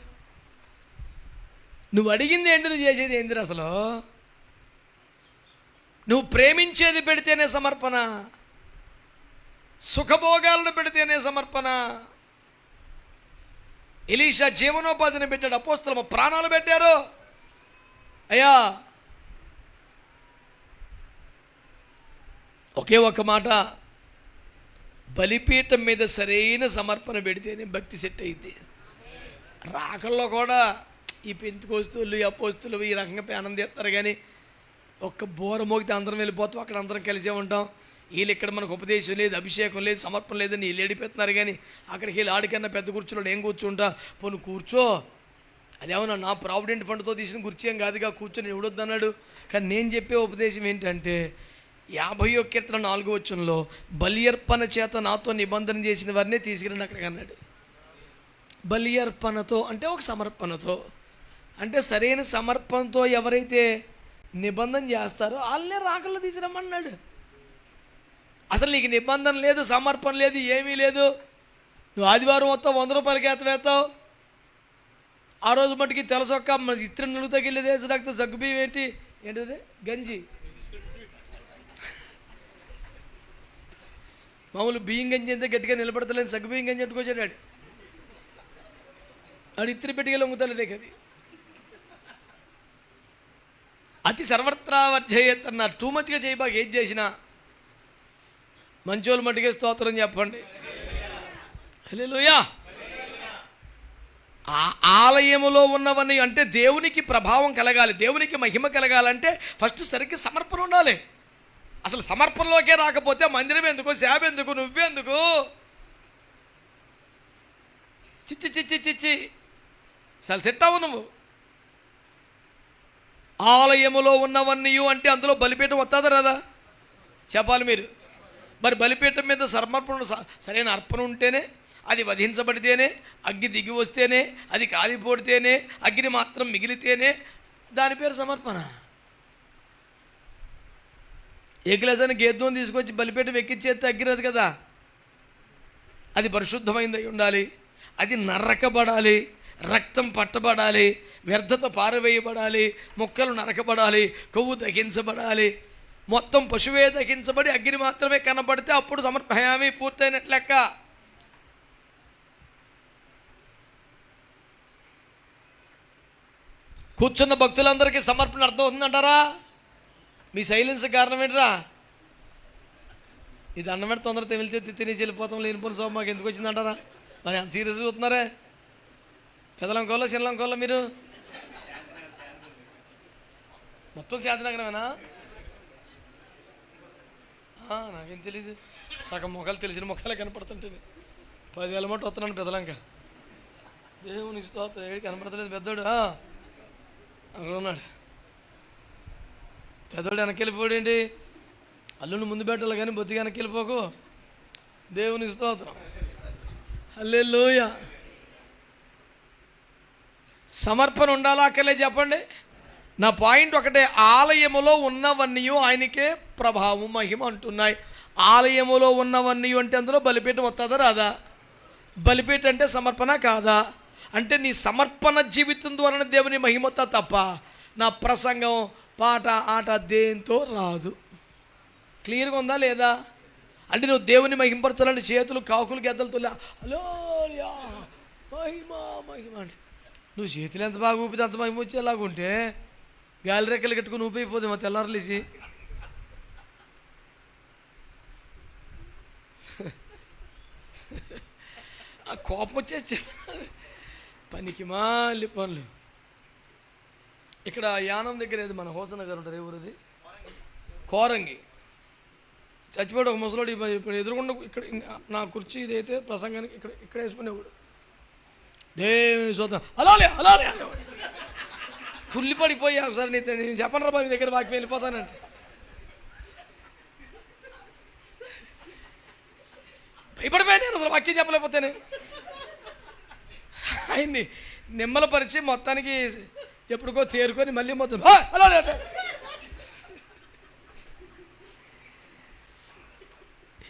నువ్వు అడిగింది ఏంటి, నువ్వు చేసేది ఏంటి? అసలు నువ్వు ప్రేమించేది పెడితేనే సమర్పణ, సుఖభోగాలను పెడితేనే సమర్పణ. ఎలీషా జీవనోపాధిని పెట్టాడు, అపోస్తలులు ప్రాణాలు పెట్టారు. అయ్యా ఒకే ఒక మాట, బలిపీఠం మీద సరైన సమర్పణ పెడితేనే భక్తి సెట్ అయింది. రాకల్లో కూడా ఈ పెంతుకోస్తులు, ఈ అపోస్తులు ఈ రకంగా పేనం తీస్తారు కానీ ఒక్క బోర మోగితే అందరం వెళ్ళిపోతాం, అక్కడ అందరం కలిసే ఉంటాం. వీళ్ళు ఇక్కడ మనకు ఉపదేశం లేదు, అభిషేకం లేదు, సమర్పణ లేదని వీళ్ళు ఏడిపెత్తున్నారు. కానీ అక్కడికి వెళ్ళి ఆడికన్నా పెద్ద కూర్చున్నాడు, ఏం కూర్చుంటా పోను కూర్చో, అదేమన్నా నా ప్రావిడెంట్ ఫండ్తో తీసిన కుర్చీ ఏం కాదుగా, కూర్చొని ఎవడొద్దన్నాడు. కానీ నేను చెప్పే ఉపదేశం ఏంటంటే 51 కీర్తన 4వ వచనంలో బలి అర్పణ చేత నాతో నిబంధన చేసిన వారినే తీసుకురండి అక్కడికి అన్నాడు. బలి అర్పణతో అంటే ఒక సమర్పణతో, అంటే సరైన సమర్పణతో ఎవరైతే నిబంధన చేస్తారో వాళ్ళనే రాకల్లో తీసుకురమ్మన్నాడు. అసలు నీకు నిబంధన లేదు, సమర్పణ లేదు, ఏమీ లేదు. నువ్వు ఆదివారం మొత్తం 100 రూపాయలకి వేస్తావు. ఆ రోజు మటుకి తెలసొక్క మన ఇతర నువ్వు తగిలేదే డాక్టర్ సగ్గుబియ్యం ఏంటిది గంజి, మామూలు బియ్యం గంజి అంతే గట్టిగా నిలబడతలేదు, సగ్గుబియ్యం గంజి పెట్టుకొచ్చాడు ఆడు. ఆడు ఇత్తిరి పెట్టుకెళ్ళి వంగుతాడు. అది అతి సర్వత్రా వర్జయేత్ అన్నారు. టూ మచ్గా చేయబాక ఏది చేసినా. మంచోళ్ళు మట్టుకే స్తోత్రం చెప్పండి. హల్లెలూయా. ఆ ఆలయములో ఉన్నవన్నీ అంటే దేవునికి ప్రభావం కలగాలి, దేవునికి మహిమ కలగాలంటే ఫస్ట్ సరిగ్గా సమర్పణ ఉండాలి. అసలు సమర్పణలోకే రాకపోతే మందిరం ఎందుకు, సేవ ఎందుకు, నువ్వెందుకు? చిచ్చి చిచ్చి చిచ్చి అసలు సెట్ అవ్వు నువ్వు. ఆలయములో ఉన్నవన్నీ అంటే అందులో బలిపీఠం వస్తుందా రాదా చెప్పాలి మీరు. మరి బలిపీఠం మీద సమర్పణ సరైన అర్పణ ఉంటేనే, అది వధించబడితేనే, అగ్గి దిగి వస్తేనే, అది కాలిపోడితేనే, అగ్ని మాత్రం మిగిలితేనే దాని పేరు సమర్పణ. ఏ గ్లాసాన్ని గేద్దం తీసుకొచ్చి బలిపీఠం ఎక్కించేస్తే అగ్గిరదు కదా. అది పరిశుద్ధమైంది ఉండాలి, అది నరకబడాలి, రక్తం పట్టబడాలి, వ్యర్థత పారవేయబడాలి, మొక్కలు నరకబడాలి, కొవ్వు దహించబడాలి, మొత్తం పశువే దహించబడి అగ్ని మాత్రమే కనబడితే అప్పుడు సమర్పయామి పూర్తయినట్లు లెక్క. కూర్చున్న భక్తులందరికీ సమర్పణ అర్థం అవుతుందంటారా? మీ సైలెన్స్ కారణం ఏంటరా? ఇది అన్నం పెట్టి తొందరగా వెళ్తే తినేసి వెళ్ళిపోతాం, లేనిపోయిన సోమ మాకు ఎందుకు వచ్చిందంటారా? మరి అంత సీరియస్గా చూస్తున్నారే. పెదలంకోళ్ళ చిన్నలంకోళ్ళ మీరు మొత్తం శాంతినగరమేనా? నాకేం తెలీదు. సగం మొక్కలు తెలిసిన మొక్కలే కనపడుతుంటుంది. 10 ఏళ్ళ మట్టు వస్తున్నాను పెదలంక. దేవుని స్తోత్రం. ఏడు కనపడతలేదు పెద్దోడు అక్కడ ఉన్నాడు. పెద్దోడు వెనక్కి వెళ్ళిపోడేంటి? అల్లుని ముందు పెట్టాలి కానీ బొత్తిగా వెనక్కి వెళ్ళిపోకు. దేవుని స్తోత్రం. హల్లెలూయా. సమర్పణ ఉండాలా అక్కర్లే చెప్పండి. నా పాయింట్ ఒకటే, ఆలయములో ఉన్నవన్నీ ఆయనకే ప్రభావం మహిమ అంటున్నాయి. ఆలయములో ఉన్నవన్నీ అంటే అందులో బలిపీఠం వస్తుందా రాదా? బలిపీఠం అంటే సమర్పణ కాదా? అంటే నీ సమర్పణ జీవితం ద్వారా దేవుని మహిమత తప్ప నా ప్రసంగం పాట ఆట దేంతో రాదు. క్లియర్గా ఉందా లేదా? అంటే నువ్వు దేవుని మహింపరచాలంటే చేతులు కాకులు గెద్దలతో హలో మహిమ మహిమ అంటే నువ్వు చేతులు ఎంత బాగా ఊపితే అంత మహిమ వచ్చేలాగుంటే గాలి రెక్కలు కట్టుకుని ఊపిపోతే మా తెల్లారలేసి ఆ కోపం వచ్చేసి పనికి మాలి పనులు. ఇక్కడ యానం దగ్గర ఏది మన హోసన గారు ఉంటారు, ఎవరిది కోరంగి చచ్చిపోయాడు ఒక ముసలోడు. ఇప్పుడు ఎదురుకుండా ఇక్కడ నా కుర్చీ ఇదైతే ప్రసంగానికి ఇక్కడ వేసుకునేవాడు. దేవుని చూద్దాం అలాలే అలాలే అనేవాడు. తుల్లి పడిపోయా ఒకసారి నేను చెప్పను రా మీ దగ్గర వాకి వెళ్ళిపోతానంటే భయపడిపోయా. నేను అసలు వాక్యం చెప్పలేకపోతేనే ఆయన్ని నిమ్మలపరిచి మొత్తానికి ఎప్పుడుకో తేరుకొని మళ్ళీ మొత్తం అలా.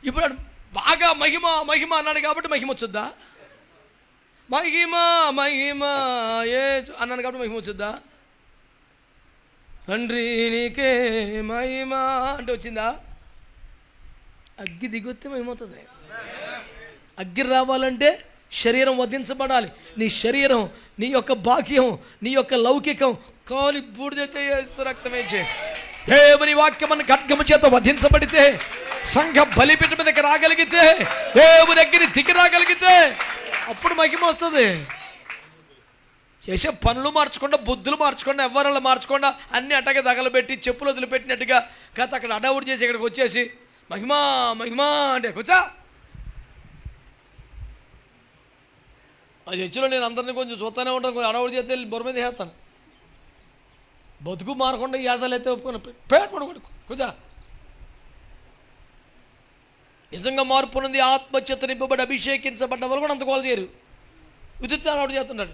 ఇప్పుడు బాగా మహిమ మహిమ అన్నాడు కాబట్టి మహిమ వచ్చుద్దా? మహిమ మహిమ ఏ అన్నాను కాబట్టి మహిమ వచ్చుద్దా? తండ్రి నీకే మహిమ అంటే వచ్చిందా? అగ్గి దిగొత్తే మహిమ అవుతుంది. అగ్గి రావాలంటే శరీరం వధించబడాలి. నీ శరీరం, నీ యొక్క భాగ్యం, నీ యొక్క లౌకికం కాలి బూడిదైతే రక్తమే దేవుని వాక్యం అన్న ఖడ్గము చేత వధించబడితే, సంఘ బలిపీఠం మీదకి రాగలిగితే, దేవుని అగ్గిని దిగి రాగలిగితే అప్పుడు మహిమ వస్తుంది. చేసే పనులు మార్చకుండా, బుద్ధులు మార్చకుండా, ఎవరలా మార్చకుండా అన్ని అట్టగా తగలబెట్టి చెప్పులు వదిలిపెట్టినట్టుగా కథ అక్కడ అడవుడు చేసి ఇక్కడికి వచ్చేసి మహిమా మహిమా అంటే కూర్చా. ఆ చర్చిలో నేను అందరినీ కొంచెం చూస్తూనే ఉంటాను, కొంచెం అడవుడు చేస్తే బొర మీద వేస్తాను. బతుకు మారకుండా యాసలు అయితే ఒప్పుకున్నా పేట పడుకోడు కూర్చా. నిజంగా మార్పు నుండి ఆత్మచేత నింపబడి అభిషేకించబడ్డ వాళ్ళు కూడా అంత కోలు చేయరు. ఉచిత అడవుడు చేస్తున్నాడు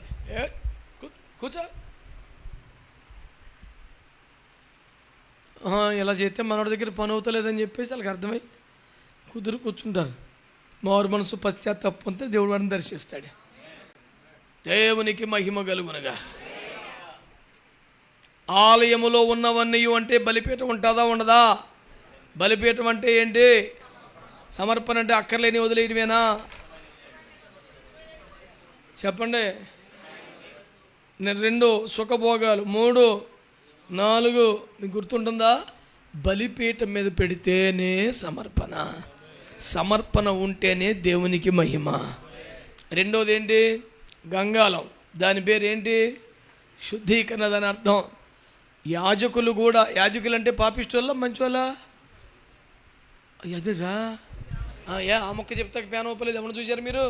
కూర్చో. ఇలా చేస్తే మనోడి దగ్గర పని అవుతలేదని చెప్పేసి వాళ్ళకి అర్థమై కుదురు కూర్చుంటారు. మారు మనసు పశ్చాత్తాపం అంతే దేవుడు వాడిని దర్శిస్తాడు. దేవునికి మహిమ కలుగునగా. ఆలయములో ఉన్నవన్నీ అంటే బలిపీఠం ఉంటుందా ఉండదా? బలిపీఠం అంటే ఏంటి? సమర్పణ అంటే అక్కర్లేని వదిలేయడమేనా? చెప్పండి. 2 సుఖభోగాలు, 3 4 మీకు గుర్తుంటుందా? బలిపీఠం మీద పెడితేనే సమర్పణ, సమర్పణ ఉంటేనే దేవునికి మహిమ. రెండోది ఏంటి? గంగాలం. దాని పేరు ఏంటి? శుద్ధీకరణ. దాని అర్థం యాజకులు కూడా. యాజకులు అంటే పాపిష్టి మంచి వాళ్ళ ఎదురా ఆ మొక్క చెప్తాక ప్యాన్ ఒప్పలేదు. ఎవరు చూశారు మీరు?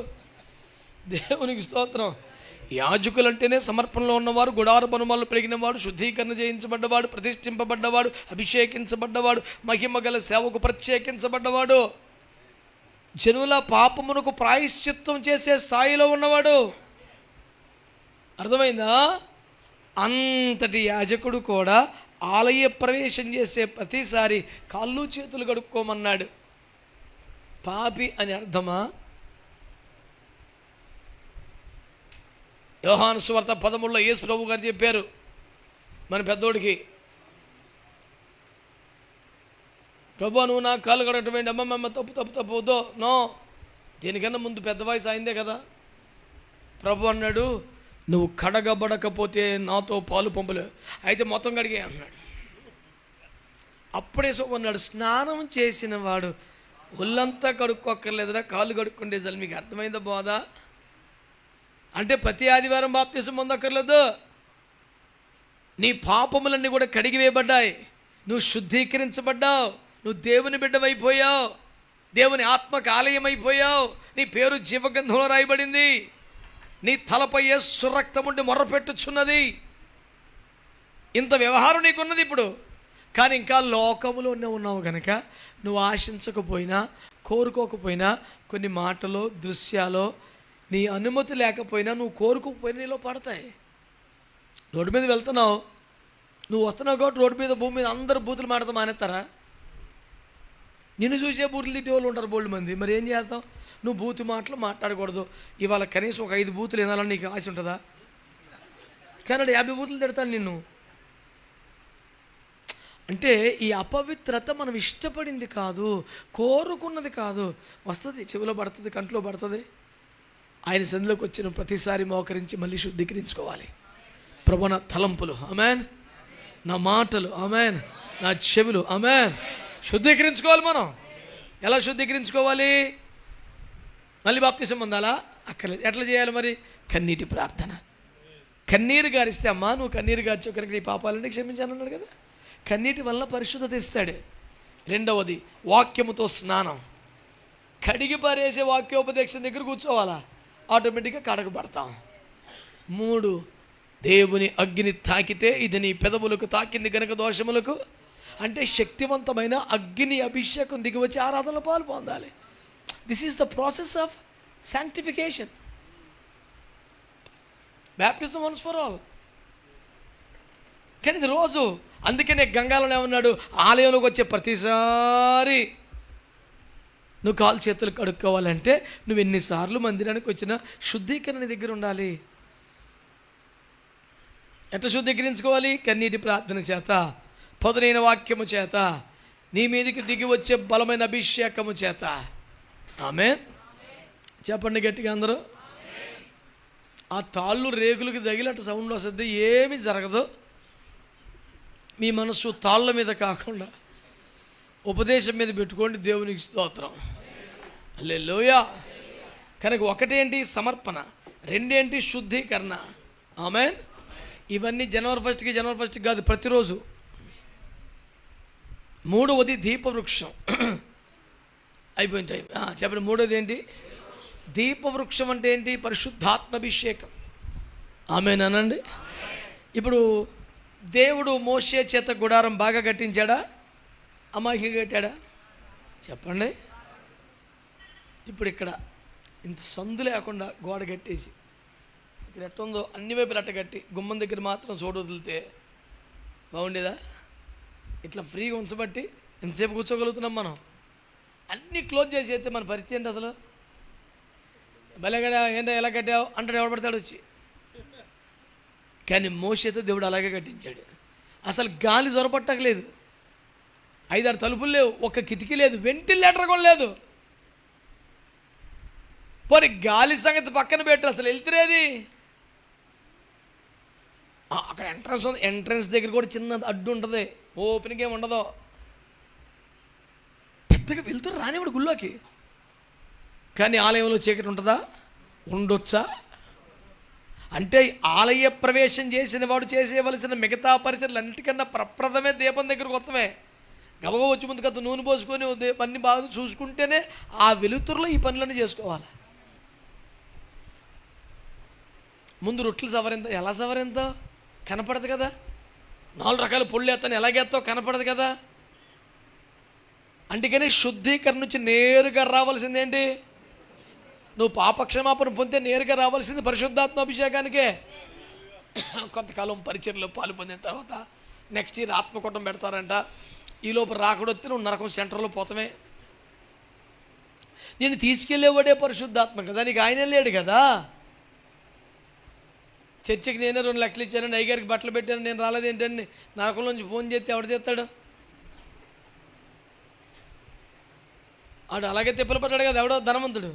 దేవునికి స్తోత్రం. యాజకులు అంటేనే సమర్పణలో ఉన్నవారు, గుడార పనుమాలు పెరిగినవాడు, శుద్ధీకరణ చేయించబడ్డవాడు, ప్రతిష్ఠింపబడ్డవాడు, అభిషేకించబడ్డవాడు, మహిమ గల సేవకు ప్రత్యేకించబడ్డవాడు, జనుల పాపమునకు ప్రాయశ్చిత్తం చేసే స్థాయిలో ఉన్నవాడు. అర్థమైందా? అంతటి యాజకుడు కూడా ఆలయ ప్రవేశం చేసే ప్రతిసారి కాళ్ళు చేతులు కడుక్కోమన్నాడు. పాపి అని అర్థమా? యోహాను సువార్త 13లో యేసు ప్రభు గారు చెప్పారు మన పెద్దోడికి, ప్రభు నువ్వు నా కాళ్ళు కడగటం ఏంటి? అమ్మమ్మ తప్పు నో. దీనికన్నా ముందు పెద్ద వయసు అయిందే కదా. ప్రభు అన్నాడు, నువ్వు కడగబడకపోతే నాతో పాలు పంపలేవు, అయితే మొత్తం కడిగే అన్నాడు. అప్పుడే అన్నాడు, స్నానం చేసిన వాడు ఒళ్ళంతా కడుక్కోక్కర్లేదురా, కాళ్ళు కడుక్కుంటే చాలు. మీకు అర్థమైందా బోధ? అంటే ప్రతి ఆదివారం బాప్తిసం పొందక్కర్లేదు. నీ పాపములన్నీ కూడా కడిగి వేయబడ్డాయి. నువ్వు శుద్ధీకరించబడ్డావు. నువ్వు దేవుని బిడ్డవైపోయావు. దేవుని ఆత్మకు ఆలయం అయిపోయావు. నీ పేరు జీవగ్రంథంలో రాయబడింది. నీ తలపై యేసు రక్తం ఉండి మొర్రపెట్టుచున్నది. ఇంత వ్యవహారం నీకున్నది ఇప్పుడు. కానీ ఇంకా లోకములోనే ఉన్నావు కనుక నువ్వు ఆశించకపోయినా, కోరుకోకపోయినా, కొన్ని మాటలో, దృశ్యాలో నీ అనుమతి లేకపోయినా, నువ్వు కోరుకోకపోయినా నీలో పడతాయి. రోడ్డు మీద వెళ్తున్నావు, నువ్వు వస్తున్నావు కాబట్టి రోడ్డు మీద, భూమి మీద అందరూ బూతులు మాట్లాడతా మానేస్తారా? నిన్ను చూసే బూతులు తిట్టే వాళ్ళు ఉంటారు బోల్డ్ మంది. మరి ఏం చేస్తాం? నువ్వు బూతు మాటలు మాట్లాడకూడదు. ఇవాళ కనీసం ఒక 5 బూతులు వినాలని నీకు ఆశ ఉంటుందా? కానీ 50 బూతులు తిడతాను నిన్ను. అంటే ఈ అపవిత్రత మనం ఇష్టపడింది కాదు, కోరుకున్నది కాదు. వస్తుంది, చెవిలో పడుతుంది, కంట్లో పడుతుంది. ఆయన సందులోకి వచ్చిన ప్రతిసారి మోకరించి మళ్ళీ శుద్ధీకరించుకోవాలి. ప్రభు, నా తలంపులు ఆమేన్, నా మాటలు ఆమేన్, నా చెవులు ఆమేన్, శుద్ధీకరించుకోవాలి. మనం ఎలా శుద్ధీకరించుకోవాలి? మళ్ళీ బాప్తిసం పొందాలా? అక్కర్లేదు. ఎట్లా చేయాలి మరి? కన్నీటి ప్రార్థన. కన్నీరు గారిస్తే, అమ్మా నువ్వు కన్నీరు గార్చావు కనుక నీ పాపాలని క్షమించాను అన్నాడు కదా. కన్నీటి వల్ల పరిశుద్ధత ఇస్తాడు. రెండవది వాక్యముతో స్నానం. కడిగి పారేసే వాక్యోపదేశం దగ్గర కూర్చోవాలా, ఆటోమేటిక్గా కడగబడతాం. 3, దేవుని అగ్ని తాకితే, ఇది నీ పెదవులకు తాకింది కనుక దోషములకు, అంటే శక్తివంతమైన అగ్ని అభిషేకం దిగివచ్చి ఆరాధనలో పాలు పొందాలి. This is the process of sanctification. Baptism once for all. కానీ ఇది రోజు, అందుకనే గంగాలోనే ఉన్నాడు, ఆలయంలోకి వచ్చే ప్రతిసారి నువ్వు కాలు చేతులు కడుక్కోవాలంటే నువ్వు ఎన్నిసార్లు మందిరానికి వచ్చినా శుద్ధీకరణ దగ్గర ఉండాలి. ఎట్లా శుద్ధీకరించుకోవాలి? కన్నీటి ప్రార్థన చేత, పొదనైన వాక్యము చేత, నీ మీదకి దిగి వచ్చే బలమైన అభిషేకము చేత. ఆమేన్. చెప్పండి గట్టిగా అందరూ. ఆ తాళ్ళు రేకులకి తగిలట సౌండ్ వస్తుంది, ఏమీ జరగదు. మీ మనస్సు తాళ్ళ మీద కాకుండా ఉపదేశం మీద పెట్టుకోండి. దేవునికి స్తోత్రం. హల్లెలూయా. కనుక ఒకటేంటి? సమర్పణ. రెండేంటి? శుద్ధీకరణ. ఆమేన్. ఇవన్నీ జనవరి 1కి కాదు, ప్రతిరోజు. 3వది దీపవృక్షం. అయిపోయిన టైం. చెప్పండి. 3వది ఏంటి? దీపవృక్షం అంటే ఏంటి? పరిశుద్ధాత్మాభిషేకం. ఆమేన్ అనండి. ఇప్పుడు దేవుడు మోషే చేత గుడారం బాగా కట్టించాడా, అమాయికి కట్టాడా? చెప్పండి. ఇప్పుడు ఇక్కడ ఇంత సందు లేకుండా గోడ కట్టేసి, ఇక్కడ ఎట్టుందో అన్ని వైపులు అట్ట కట్టి, గుమ్మం దగ్గర మాత్రం చోటు వదిలితే బాగుండేదా? ఇట్లా ఫ్రీగా ఉంచబట్టి ఎంతసేపు కూర్చోగలుగుతున్నాం మనం. అన్నీ క్లోజ్ చేసి అయితే మన పరిస్థితి ఏంటి అసలు? భలేగా ఏంటో ఎలా కట్టావు అంటాడు, ఎవడు పడతాడు వచ్చి. కానీ మోషేతో దేవుడు అలాగే కట్టించాడు. అసలు గాలి జ్వరపట్టలేదు, 5-6 తలుపులు లేవు, ఒక్క కిటికీ లేదు, వెంటిలేటర్ కూడా లేదు. పోనీ గాలి సంగతి పక్కన పెట్టు, అసలు వెళ్తురేది. అక్కడ ఎంట్రన్స్ ఉంది, ఎంట్రన్స్ దగ్గర కూడా చిన్న అడ్డు ఉంటుంది, ఓపెనింగ్ ఏమి ఉండదు. పెద్దగా వెళ్తురు రానివాడు గుళ్ళోకి. కానీ ఆలయంలో చీకటి ఉంటుందా? ఉండొచ్చా? అంటే ఆలయ ప్రవేశం చేసిన వాడు చేసేవలసిన మిగతా పరిచయలు అన్నిటికన్నా ప్రప్రదమే దీపం దగ్గరకు వస్తామే. గబగబా వచ్చి ముందు కదా నూనె పోసుకొని పని బాగా చూసుకుంటేనే ఆ వెలుతురులో ఈ పనులన్నీ చేసుకోవాలి. ముందు రొట్టెలు సవరింత, ఎలా సవరింత కనపడదు కదా. 4 రకాల పొళ్ళు ఎత్తాను, ఎలాగెత్తావు కనపడదు కదా. అందుకని శుద్ధీకరణ నుంచి నేరుగా రావాల్సింది ఏంటి? నువ్వు పాపక్షమాపణ పొందితే నేరుగా రావాల్సింది పరిశుద్ధాత్మ అభిషేకానికే. కొంతకాలం పరిచర్లో పాలు పొందిన తర్వాత నెక్స్ట్ ఇయర్ ఆత్మకూటం పెడతారంట. ఈ లోపు రాకడొస్తే నువ్వు నరకం సెంటర్లో పోతామే. నేను తీసుకెళ్ళేవాడే పరిశుద్ధాత్మ కదా, నీకు ఆయన లేడు కదా. చర్చికి నేనే 2 లక్షలు ఇచ్చాను, అయ్యగారికి బట్టలు పెట్టాను, నేను రాలేదేంటండి, నరకంలోంచి ఫోన్ చేస్తే ఎవడు చేస్తాడు? ఆడు అలాగే తిప్పలు పడ్డాడు కదా, ఎవడో ధనవంతుడు.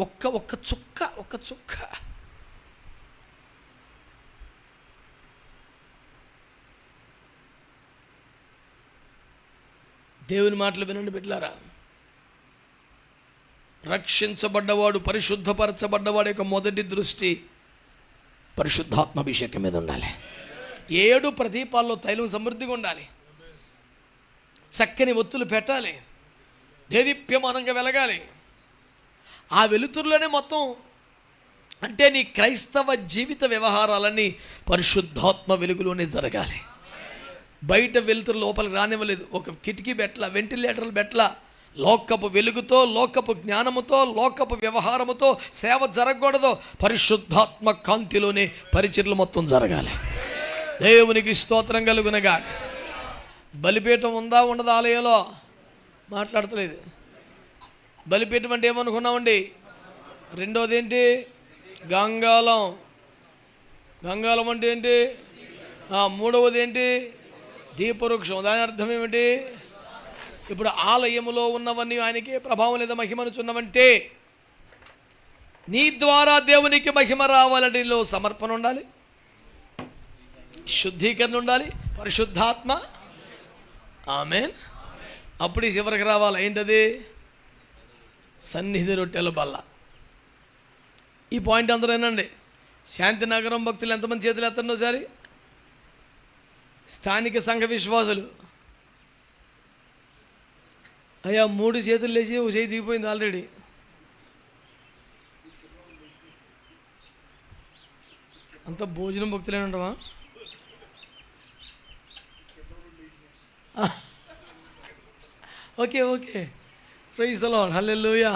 ఒక్క చుక్క దేవుని మాటలు వినండి బిడ్డలారా. రక్షించబడ్డవాడు, పరిశుద్ధపరచబడ్డవాడు యొక్క మొదటి దృష్టి పరిశుద్ధాత్మాభిషేకం మీద ఉండాలి. 7 ప్రదీపాల్లో తైలం సమృద్ధిగా ఉండాలి. చక్కని ఒత్తులు పెట్టాలి, దేదీప్యమానంగా వెలగాలి. ఆ వెలుతురులోనే మొత్తం, అంటే నీ క్రైస్తవ జీవిత వ్యవహారాలన్నీ పరిశుద్ధాత్మ వెలుగులోనే జరగాలి. బయట వెలుతురు లోపలికి రానివ్వలేదు. ఒక కిటికీ బెట్ల, వెంటిలేటర్లు బెట్ల, లోకపు వెలుగుతో, లోకపు జ్ఞానముతో, లోకపు వ్యవహారముతో సేవ జరగకూడదు. పరిశుద్ధాత్మ కాంతిలోనే పరిచర్లు మొత్తం జరగాలి. దేవునికి స్తోత్రం కలుగునగా. బలిపీఠం ఉందా ఉండదా ఆలయంలో? మాట్లాడతలేదు. బలిపీఠం అంటే ఏమనుకున్నామండి? రెండోది ఏంటి? గంగాలం. గంగాలం అంటే ఏంటి? మూడవది ఏంటి? దీపవృక్షం. దాని అర్థం ఏమిటి? ఇప్పుడు ఆలయములో ఉన్నవన్నీ ఆయనకి ప్రభావం లేదా మహిమనుచున్నవంటే నీ ద్వారా దేవునికి మహిమ రావాలంటే నీలో సమర్పణ ఉండాలి, శుద్ధీకరణ ఉండాలి, పరిశుద్ధాత్మ. ఆమేన్. అప్పుడు చివరికి రావాలి. ఏంటది? సన్నిధి రొట్టెల బల్ల. ఈ పాయింట్ అందరూ ఏనండి. శాంతినగరం భక్తులు ఎంతమంది చేతులు ఎత్తండి ఒకసారి? స్థానిక సంఘ విశ్వాసులు అయ్యా 3 చేతులు లేచి ఒక చేయి దిగిపోయింది ఆల్రెడీ. అంత భోజనం భక్తులేనంటవా? Okay okay, praise the Lord, hallelujah.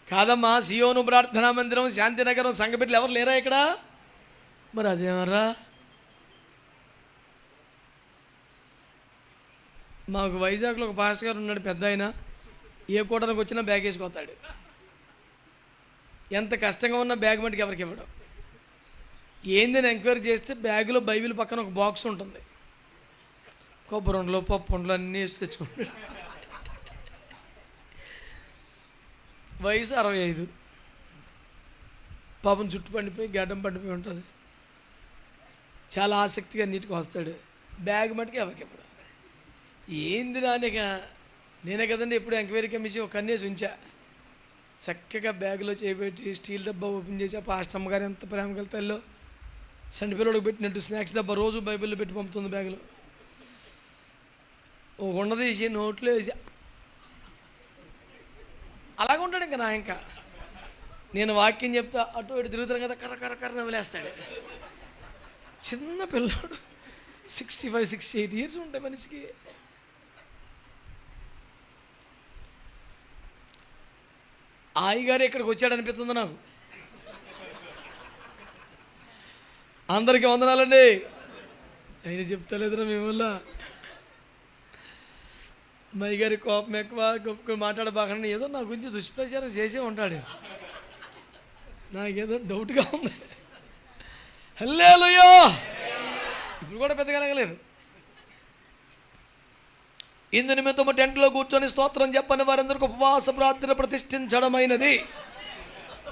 కాదమ్మా, సియోను ప్రార్థనా మందిరం, శాంతినగరం సంఘపెట్లు ఎవరు లేరా ఇక్కడ? మరి అదేమరా? మాకు వైజాగ్లో ఒక పాస్టర్ గారు ఉన్నాడు, పెద్ద ఆయన. ఏ కూటరికి వచ్చినా బ్యాగ్ వేసుకొస్తాడు. ఎంత కష్టంగా ఉన్నా బ్యాగ్ మటుకు ఎవరికి ఇవ్వడం. ఏందని ఎంక్వైరీ చేస్తే బ్యాగులో బైబిల్ పక్కన ఒక బాక్స్ ఉంటుంది. కొబ్బరి ఉండలు, పప్పు ఉండలు అన్నీ వేసి తెచ్చుకుంటాడు. వయసు 65. పాపం జుట్టు పండిపోయి గడ్డం పండిపోయి ఉంటుంది. చాలా ఆసక్తిగా నీటికి వస్తాడు. బ్యాగ్ మటుకు ఎవరికి ఇవ్వడం. ఏంది నానిక? నేనే కదండి ఎప్పుడు ఎంక్వైరీ కమిషన్ ఒక కన్నేసి ఉంచా. చక్కగా బ్యాగులో చేపెట్టి స్టీల్ డబ్బా ఓపెన్ చేసి, పాస్టమ్మ గారు ఎంత ప్రేమ కలుతాల్లో సండి పిల్లడికి పెట్టినట్టు స్నాక్స్ డబ్బా రోజు బైబిల్లో పెట్టి పంపుతుంది బ్యాగులో. ఓ కొండ తీసి నోట్లో వేసి అలాగ ఉంటాడు. ఇంకా నేను వాక్యం చెప్తా అటు ఇటు తిరుగుతాను కదా, కర్ర కర్ర కర్ర నవ్వులేస్తాడు. చిన్న పిల్లోడు, 65, 68 ఇయర్స్ ఉంటాయి మనిషికి. గారు ఇక్కడికి వచ్చాడు అనిపిస్తుంది నాకు. అందరికీ వందనాలండి. ఆయన చెప్తలేదురా మీ వల్ల. మై గారి కోపం ఎక్కువ, గొప్ప మాట్లాడబాకండి. ఏదో నా గురించి దుష్ప్రచారం చేసే ఉంటాడు. నాకేదో డౌట్గా ఉంది. హల్లెలూయా. ఇప్పుడు కూడా పెద్దగలగలేదు. ఇందు నిమిత్తము టెంట్లో కూర్చొని స్తోత్రం చెప్పని వారందరికీ ఉపవాస ప్రార్థన ప్రతిష్ఠించడమైనది.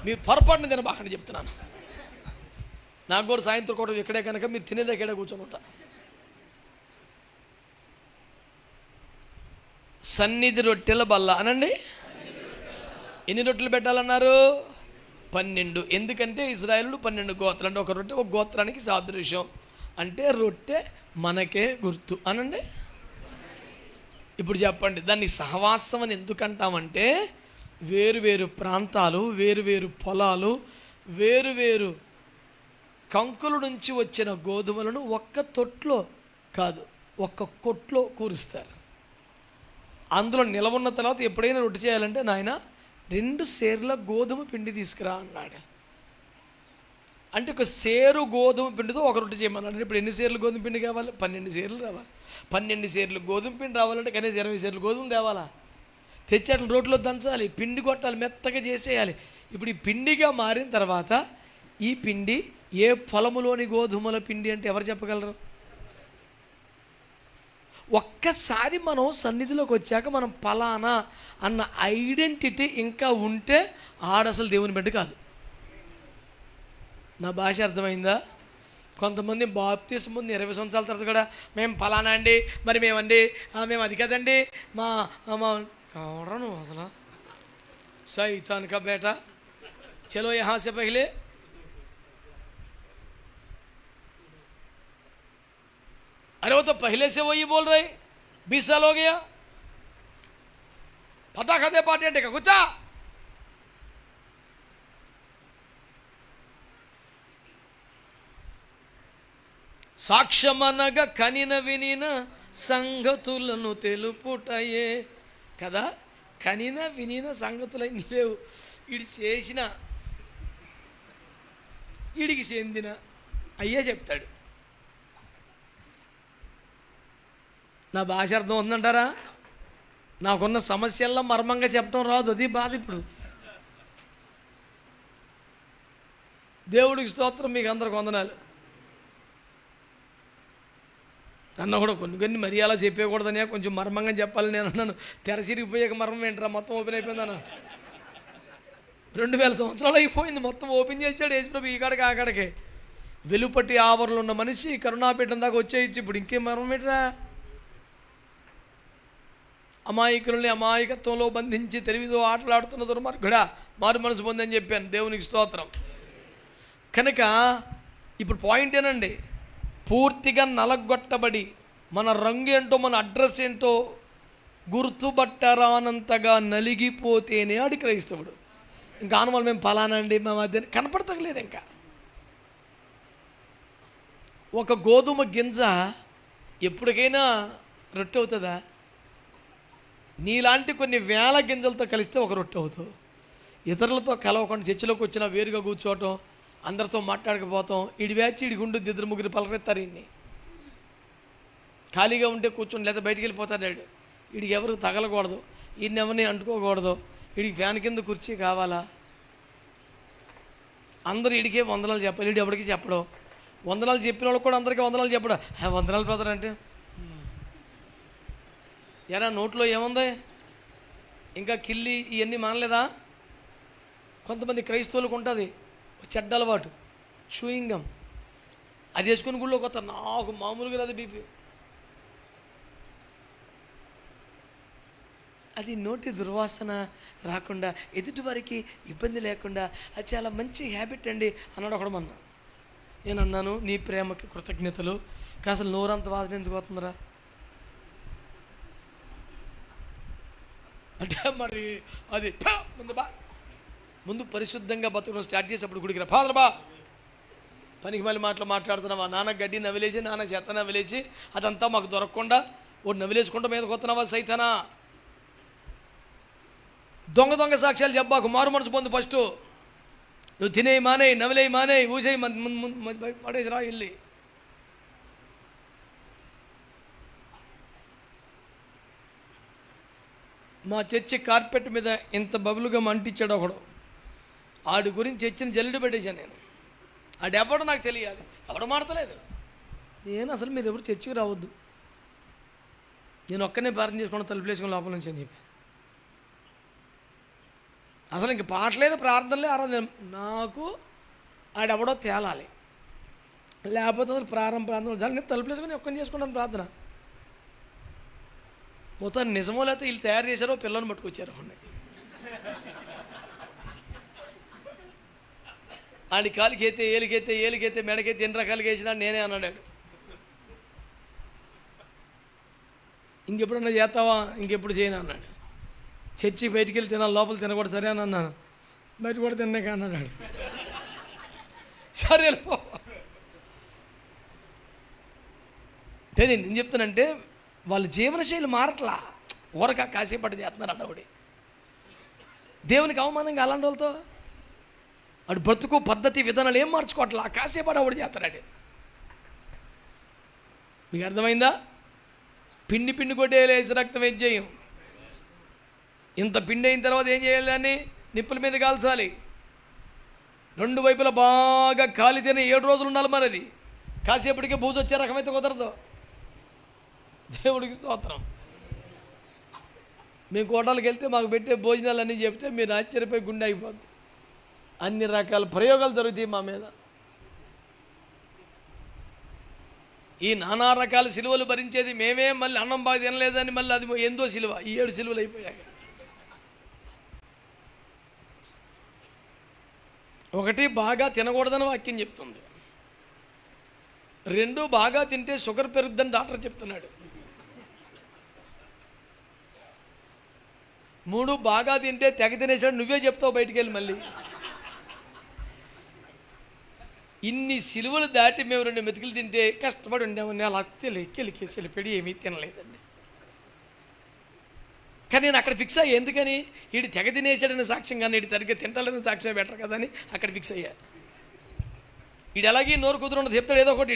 మీరు పొరపాటున తినబాకండి చెప్తున్నాను. నాకు కూడా సాయంత్రం కూడా ఇక్కడే కనుక మీరు తినేది ఇక్కడే కూర్చొని ఉంటా. సన్నిధి రొట్టెల బల్ల అనండి. ఎన్ని రొట్టెలు పెట్టాలన్నారు? 12. ఎందుకంటే ఇశ్రాయేలు 12 గోత్రాలు. అంటే ఒక రొట్టె ఒక గోత్రానికి సాదృశ్యం. అంటే రొట్టె మనకే గుర్తు అనండి. ఇప్పుడు చెప్పండి, దాన్ని సహవాసం అని ఎందుకంటామంటే వేరువేరు ప్రాంతాలు, వేరువేరు పొలాలు, వేరువేరు కంకుల నుంచి వచ్చిన గోధుమలను ఒక్క తొట్లో కాదు ఒక్క కొట్లో కూరుస్తారు. అందులో నిలవున్న తర్వాత ఎప్పుడైనా రొట్టె చేయాలంటే నాయన 2 సేర్ల గోధుమ పిండి తీసుకురా అన్నాడు. అంటే ఒక సేరు గోధుమ పిండితో ఒక రొట్టె చేయమన్నాడు. ఇప్పుడు ఎన్ని సేర్లు గోధుమ పిండి కావాలి? 12 సేర్లు రావాలి. 12 సేర్లు గోధుమ పిండి రావాలంటే కనీసం 20 సేర్లు గోధుమ తేవాలా? తెచ్చి అట్లా రోట్లో దంచాలి, పిండి కొట్టాలి, మెత్తగా చేసేయాలి. ఇప్పుడు ఈ పిండిగా మారిన తర్వాత ఈ పిండి ఏ పొలములోని గోధుమల పిండి అంటే ఎవరు చెప్పగలరు? ఒక్కసారి మనం సన్నిధిలోకి వచ్చాక మనం పలానా అన్న ఐడెంటిటీ ఇంకా ఉంటే ఆడసలు దేవుని బిడ్డ కాదు. నా భాష అర్థమైందా? కొంతమంది బాప్తీసం ముందు 20 సంవత్సరాల తర్వాత కూడా మేము పలానా అండి, మరి మేమండి, మేము అది కదండి, మా ఎవరా నువ్వు అసలు? शैतान का बेटा, चलो यहाँ से पहले अरे वो तो पहले से वही बोल रहे, 20 साल हो गया, पता खाते पार्टी टेका कुछ సాక్ష్యమనగా కనిన వినిన సంగతులను తెలుపుటయే కదా. కనిన వినిన సంగతులైన లేవు, వీడి చేసిన వీడికి చెందిన అయ్యే చెప్తాడు. నా భాష అర్థం ఉందంటారా? నాకున్న సమస్యల్లో మర్మంగా చెప్పడం రాదు, అది బాధ. ఇప్పుడు దేవుడికి స్తోత్రం, మీకు అందరికి వందనాలు. నన్ను కూడా కొన్ని మరీ అలా చెప్పేయకూడదని కొంచెం మర్మంగా చెప్పాలి నేను అన్నాను. తెరచిరిగిపోయాక మర్మం ఏంట్రా, మొత్తం ఓపెన్ అయిపోయిందన్న. 2000 సంవత్సరాలు అయిపోయింది, మొత్తం ఓపెన్ చేశాడు యేసుప్రభు ఈ కాడికి ఆ కాడికి. వెలుపటి ఆవరణలో ఉన్న మనిషి కరుణాపీఠం దాకా వచ్చేయచ్చు. ఇప్పుడు ఇంకేం మర్మం ఏంట్రా? అమాయకుల్ని అమాయకత్వంలో బంధించి తెలివితో ఆటలాడుతున్న దుర్మార్గుడా మారు మనసు పొందని చెప్పాను. దేవునికి స్తోత్రం. కనుక ఇప్పుడు పాయింట్ ఏనండి, పూర్తిగా నలగొట్టబడి మన రంగు ఏంటో మన అడ్రస్ ఏంటో గుర్తుపట్టరానంతగా నలిగిపోతేనే ఆడి క్రైస్తవుడు. ఇంకా ఆనవాళ్ళు మేము ఫలానా అండి మా మధ్య కనపడతలేదు. ఇంకా ఒక గోధుమ గింజ ఎప్పటికైనా రొట్టె అవుతుందా? నీలాంటి కొన్ని వేల గింజలతో కలిస్తే ఒక రొట్టె అవుతావు. ఇతరులతో కలవకుండా చర్చిలోకి వచ్చినా వేరుగా కూర్చోవటం, అందరితో మాట్లాడకపోతాం, ఇడి వేచి ఇడికి ఉండుద్ది, 2-3 పలకెత్తారు. ఇన్ని ఖాళీగా ఉంటే కూర్చొని లేదా బయటికి వెళ్ళిపోతాడు. వీడికి ఎవరు తగలకూడదు, ఈయన ఎవరిని అంటుకోకూడదు, వీడికి ఫ్యాన్ కింద కుర్చీ కావాలా, అందరూ వీడికే వందనాలు చెప్పాలి, వీడు ఎవరికి చెప్పడం. వందనాలు చెప్పిన వాళ్ళు కూడా అందరికీ వందనాలు చెప్పడం. వందనాలు బ్రదర్ అంటే ఎరా నోట్లో ఏముంది, ఇంకా కిల్లి ఇవన్నీ మానలేదా? కొంతమంది క్రైస్తవులకు ఉంటుంది చెడ్డ అలవాటు, చూయింగం. అది వేసుకుని గుళ్ళో కొత్త, నాకు మామూలుగా అది బీపీ. అది నోటి దుర్వాసన రాకుండా, ఎదుటివారికి ఇబ్బంది లేకుండా, అది చాలా మంచి హ్యాబిట్ అండి అన్నాడు ఒకడు మొన్న. నేను అన్నాను, నీ ప్రేమకి కృతజ్ఞతలు, అసలు నోరంత వాసన ఎందుకు వస్తుందిరా అంటే, మరి అది ముందు పరిశుద్ధంగా బతుకును స్టార్ట్ చేసేప్పుడు గుడికి ఫాదర్ బా పనికి మళ్ళీ మాట్లాడుతున్నావా, నాన్న గడ్డి నవిలేసి నాన్న చెత్త నవిలేసి అదంతా మాకు దొరకకుండా ఓ నవిలేసుకుంటా మీద కొత్తనావా సైతానా. దొంగ సాక్ష్యాలు చెప్పాకు, మారు మనసు పొందు. ఫస్ట్ నువ్వు తినేయి మానేయి, నవిలేయి మానేయి, ఊసేయి పడేసిరా ఇల్లి. మా చర్చి కార్పెట్ మీద ఇంత బబులుగా అంటించాడు ఒకడు. ఆడి గురించి చర్చిని జల్లెడ పెట్టేశాను నేను. ఆడెవడో నాకు తెలియాలి, ఎవడో మాడతలేదు. నేను అసలు మీరు ఎవరు చర్చికి రావద్దు, నేను ఒక్కనే ప్రార్థన చేసుకుని తలుపు వేసుకుని లోపల నుంచి అని చెప్పి, అసలు ఇంక పాటలేదు ప్రార్థనలే ఆరాధన. నాకు ఆడెవడో తేలాలి, లేకపోతే అసలు ప్రార్థన జరిగిన తలుపు వేసుకొని ఒక్కని చేసుకుంటాను ప్రార్థన. మొత్తం నిజమో లేకపోతే వీళ్ళు తయారు చేశారో పిల్లల్ని పట్టుకొచ్చారు. ఆడి కాలికైతే ఏలికైతే మెడకైతే ఎన్ని రకాలుగా వేసినా నేనే అన్నాడు. ఇంకెప్పుడన్నా చేస్తావా, ఇంకెప్పుడు చేయను అన్నాడు. చర్చి బయటికి వెళ్ళి తినాలి, లోపల తినకూడదు సరే అని అన్నాను. బయట కూడా తిన్నాక అన్నాడు. సరే అంటే నేను చెప్తానంటే వాళ్ళ జీవనశైలి మారట్లా, ఊరక కాసేపటి చేస్తున్నారు అడవుడి. దేవునికి అవమానంగా అలాంటి వాళ్ళతో అటు బ్రతుకు పద్ధతి విధానాలు ఏం మార్చుకోవట్లా, కాసేపటి ఆవిడ చేస్తాడు. మీకు అర్థమైందా? పిండి కొట్టేసి రక్తం ఏం చేయం. ఇంత పిండి అయిన తర్వాత ఏం చేయాలి, దాన్ని నిప్పుల మీద కాల్చాలి. 2 వైపులా బాగా కాలితేనే 7 రోజులు ఉండాలి. మరి అది కాసేపటికే బూజు వచ్చే రకమైతే కుదరదు. దేవుడికి స్తోత్రం. మేము కోటాలకు వెళ్తే మాకు పెట్టే భోజనాలు అన్నీ చెప్తే మీరు ఆశ్చర్యపోయి గుండె అయిపోద్ది. అన్ని రకాల ప్రయోగాలు జరుగుతాయి మా మీద. ఈ నానా రకాల సిలువలు భరించేది మేమే, మళ్ళీ అన్నం బాగా తినలేదని మళ్ళీ అది ఎందో సిలువ. ఈ 7 సిలువలు అయిపోయాక, ఒకటి బాగా తినకూడదని వాక్యం చెప్తుంది, 2 బాగా తింటే షుగర్ పెరుగుద్దని డాక్టర్ చెప్తున్నాడు, 3 బాగా తింటే తెగ తినేసాడు నువ్వే చెప్తావు బయటికి వెళ్ళి. మళ్ళీ ఇన్ని సిలువలు దాటి మేము 2 మెతుకులు తింటే కష్టపడి ఉండేమని అలా ఎక్కెలికేసి పెడి ఏమీ తినలేదండి. కానీ నేను అక్కడ ఫిక్స్ అయ్యా. ఎందుకని? వీడు తెగ తినేసాడని సాక్ష్యం కానీ వీడు సరిగ్గా తింటలేదని సాక్ష్యం బెటర్ కదా అని అక్కడ ఫిక్స్ అయ్యా. వీడు ఎలాగే నోరు కుదురుండదు, చెప్తాడు ఏదో ఒకటి.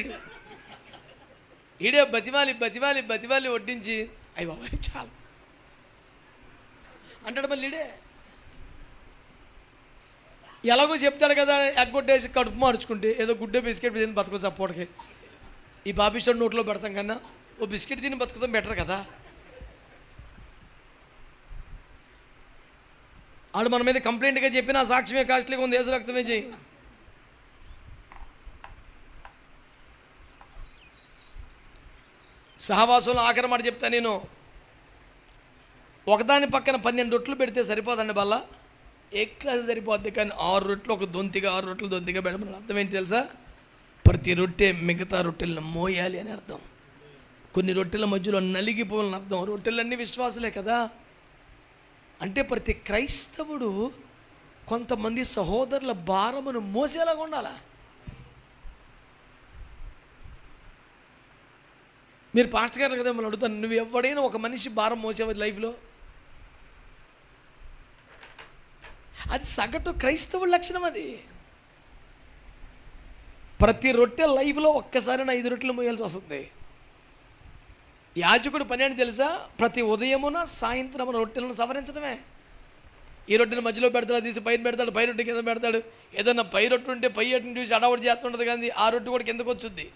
వీడే బతిమాలి వడ్డించి అయ్యి బాబా చాలు అంటాడు మళ్ళీ ఈడే. ఎలాగో చెప్తాడు కదా, ఎగ్గొట్టేసి కడుపు మార్చుకుంటే ఏదో గుడ్డే బిస్కెట్ తిని బతకచ్చు అప్పటికి. ఈ పాపిస్టోడ్ నోట్లో పెడతాం కన్నా ఓ బిస్కెట్ తిని బతుకుతాం బెటర్ కదా. ఆడు మన మీద కంప్లైంట్గా చెప్పిన సాక్ష్యమే కాస్ట్లీగా ఉంది, యేసు రక్తమే చేయి. సహవాసంలో ఆఖరి మాట చెప్తా నేను, ఒకదాని పక్కన 12 రొట్టెలు పెడితే సరిపోదండి బల్ల, ఏ క్లాస్ సరిపోద్ది, కానీ 6 రొట్టెలు ఒక దొంతిగా 6 రొట్టెలు దొంతిగా పెట్టమని అర్థం ఏంటి తెలుసా? ప్రతి రొట్టె మిగతా రొట్టెలను మోయాలి అని అర్థం. కొన్ని రొట్టెల మధ్యలో నలిగిపోవాలని అర్థం. రొట్టెలన్నీ విశ్వాసులే కదా. అంటే ప్రతి క్రైస్తవుడు కొంతమంది సహోదరుల భారమును మోసేలాగా ఉండాలా. మీరు పాస్టర్ గారు కదా మిమ్మల్ని అడుగుతాను, నువ్వు ఎవడైనా ఒక మనిషి భారం మోసేవా లైఫ్లో? అది సగటు క్రైస్తవుల లక్షణం. అది ప్రతి రొట్టె లైఫ్లో ఒక్కసారి 5 రొట్టెలు మోయాల్సి వస్తుంది. యాజకుడు పని అని తెలుసా? ప్రతి ఉదయమున సాయంత్రం రొట్టెలను సవరించడమే. ఈ రొట్టెల మధ్యలో పెడతాడు, తీసి పైన పెడతాడు, పై రొట్టె కింద పెడతాడు. ఏదన్నా పై రొట్టె ఉంటే పై రొట్టెని చూసి అడవాడు చేస్తుంటుంది, కానీ ఆ రొట్టె కూడా కిందకు వచ్చుద్ది.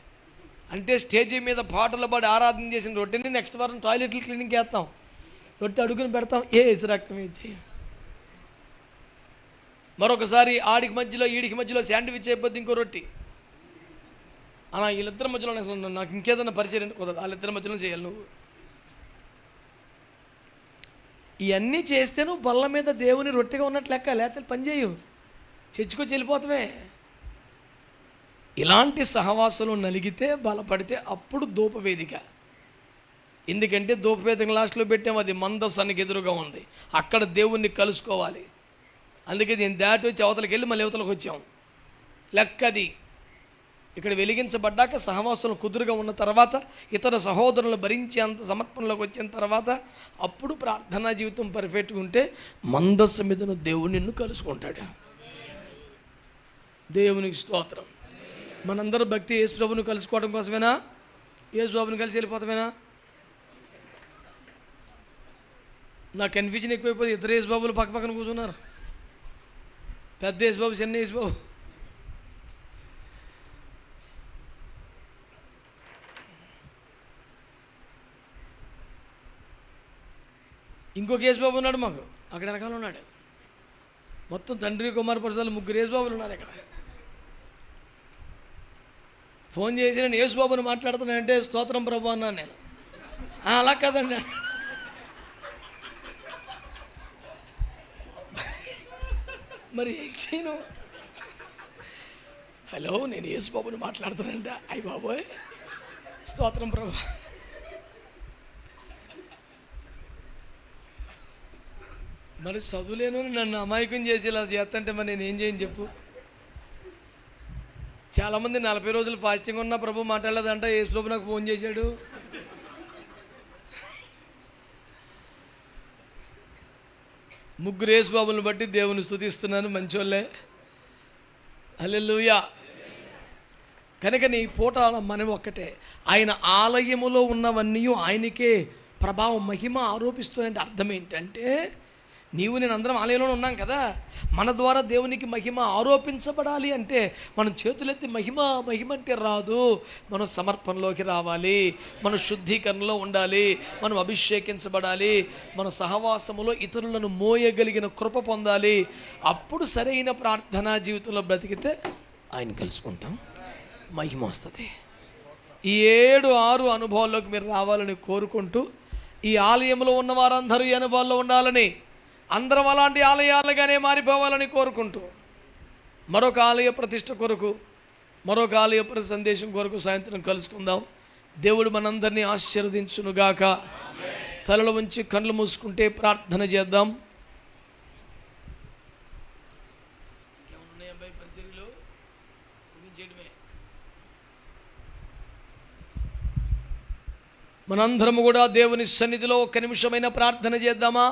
అంటే స్టేజీ మీద పాటలు పాడి ఆరాధన చేసిన రొట్టెని నెక్స్ట్ వారం టాయిలెట్లు క్లీనింగ్ చేస్తాం, రొట్టె అడుగుని పెడతాం, యేసు రక్తమే చేయి. మరొకసారి ఆడికి మధ్యలో ఈడికి మధ్యలో శాండ్విచ్ అయిపోద్ది ఇంకో రొట్టి. అలా వీళ్ళిద్దరి మధ్యలో అసలు నాకు ఇంకేదన్నా పరిచయం కుదరదు, వాళ్ళిద్దరి మధ్యలో చేయాలి నువ్వు. ఇవన్నీ చేస్తే నువ్వు బల్ల మీద దేవుని రొట్టెగా ఉన్నట్టు లెక్క, లేకపోతే పని చేయు, చర్చికొచ్చి వెళ్ళిపోతామే. ఇలాంటి సహవాసులు నలిగితే బలపడితే అప్పుడు ధూపవేదిక. ఎందుకంటే ధూపవేదిక లాస్ట్లో పెట్టాము, అది మందసానికి ఎదురుగా ఉంది, అక్కడ దేవుణ్ణి కలుసుకోవాలి. అందుకే దీన్ని దాటి వచ్చి అవతలకి వెళ్ళి మళ్ళీ అవతలకు వచ్చాం లెక్కది. ఇక్కడ వెలిగించబడ్డాక సహవాసులు కుదురుగా ఉన్న తర్వాత, ఇతర సహోదరులను భరించేంత సమర్పణలోకి వచ్చిన తర్వాత అప్పుడు ప్రార్థనా జీవితం పర్ఫెక్ట్గా ఉంటే మందస్సు మీద దేవుడు నిన్ను కలుసుకుంటాడు. దేవునికి స్తోత్రం. మనందరూ భక్తి యేసు ప్రభువును కలుసుకోవడం కోసమేనా? యేసు ప్రభువును కలిసి వెళ్ళిపోతామేనా? నాకు కన్ఫ్యూజన్ ఎక్కువైపోతుంది. 2 యేసు బాబులు పక్క పక్కన కూర్చున్నారు, పెద్ద యేసు బాబు, చిన్న యేసు బాబు. ఇంకొక యేసు బాబు ఉన్నాడు మాకు అక్కడ వెనకాల ఉన్నాడు. మొత్తం తండ్రి కుమార పరిసరాలు 3 యేసు బాబులు ఉన్నారు ఇక్కడ. ఫోన్ చేసి నేను యేసు బాబుని మాట్లాడుతున్నానంటే స్తోత్రం ప్రభు అన్నాను నేను. అలా కదండి, మరి ఏం చేయను? హలో, నేను యేసు బాబుని మాట్లాడుతానంట. అయ్య బాబోయ్, స్తోత్రం ప్రభు. మరి చదువులేను నన్ను అమాయకం చేసి ఇలా చేస్తంటే మరి నేను ఏం చేయను చెప్పు? చాలామంది 40 రోజులు ఫాస్టింగ్ ఉన్నా ప్రభు మాట్లాడలేదంట. యేసు ప్రభు నాకు ఫోన్ చేశాడు. ముగ్గురు యేసు బాబులను బట్టి దేవుని స్తుతిస్తున్నాను, మంచోళ్ళే. హల్లెలూయా. కనుక నీ పూట మనం ఒక్కటే, ఆయన ఆలయములో ఉన్నవన్నీ ఆయనకే ప్రభావం మహిమ ఆరోపిస్తున్నాయంటే అర్థం ఏంటంటే, నీవు నేను అందరం ఆలయంలో ఉన్నాం కదా, మన ద్వారా దేవునికి మహిమ ఆరోపించబడాలి అంటే మనం చేతులెత్తి మహిమ మహిమ అంటే రాదు. మనం సమర్పణలోకి రావాలి, మనం శుద్ధీకరణలో ఉండాలి, మనం అభిషేకించబడాలి, మన సహవాసములో ఇతరులను మోయగలిగిన కృప పొందాలి. అప్పుడు సరైన ప్రార్థనా జీవితంలో బ్రతికితే ఆయన కలుసుకుంటాం, మహిమ వస్తుంది. ఈ 7-6 అనుభవాల్లోకి మీరు రావాలని కోరుకుంటూ, ఈ ఆలయంలో ఉన్న వారందరూ ఈ అనుభవాల్లో ఉండాలని, అందరం అలాంటి ఆలయాలుగానే మారిపోవాలని కోరుకుంటూ, మరొక ఆలయ ప్రతిష్ట కొరకు, మరొక ఆలయ సందేశం కొరకు సాయంత్రం కలుసుకుందాం. దేవుడు మనందరినీ ఆశీర్వదించునుగాక. తలలు ఉంచి కళ్ళు మూసుకుంటే ప్రార్థన చేద్దాం. మనందరము కూడా దేవుని సన్నిధిలో 1 నిమిషమైన ప్రార్థన చేద్దామా?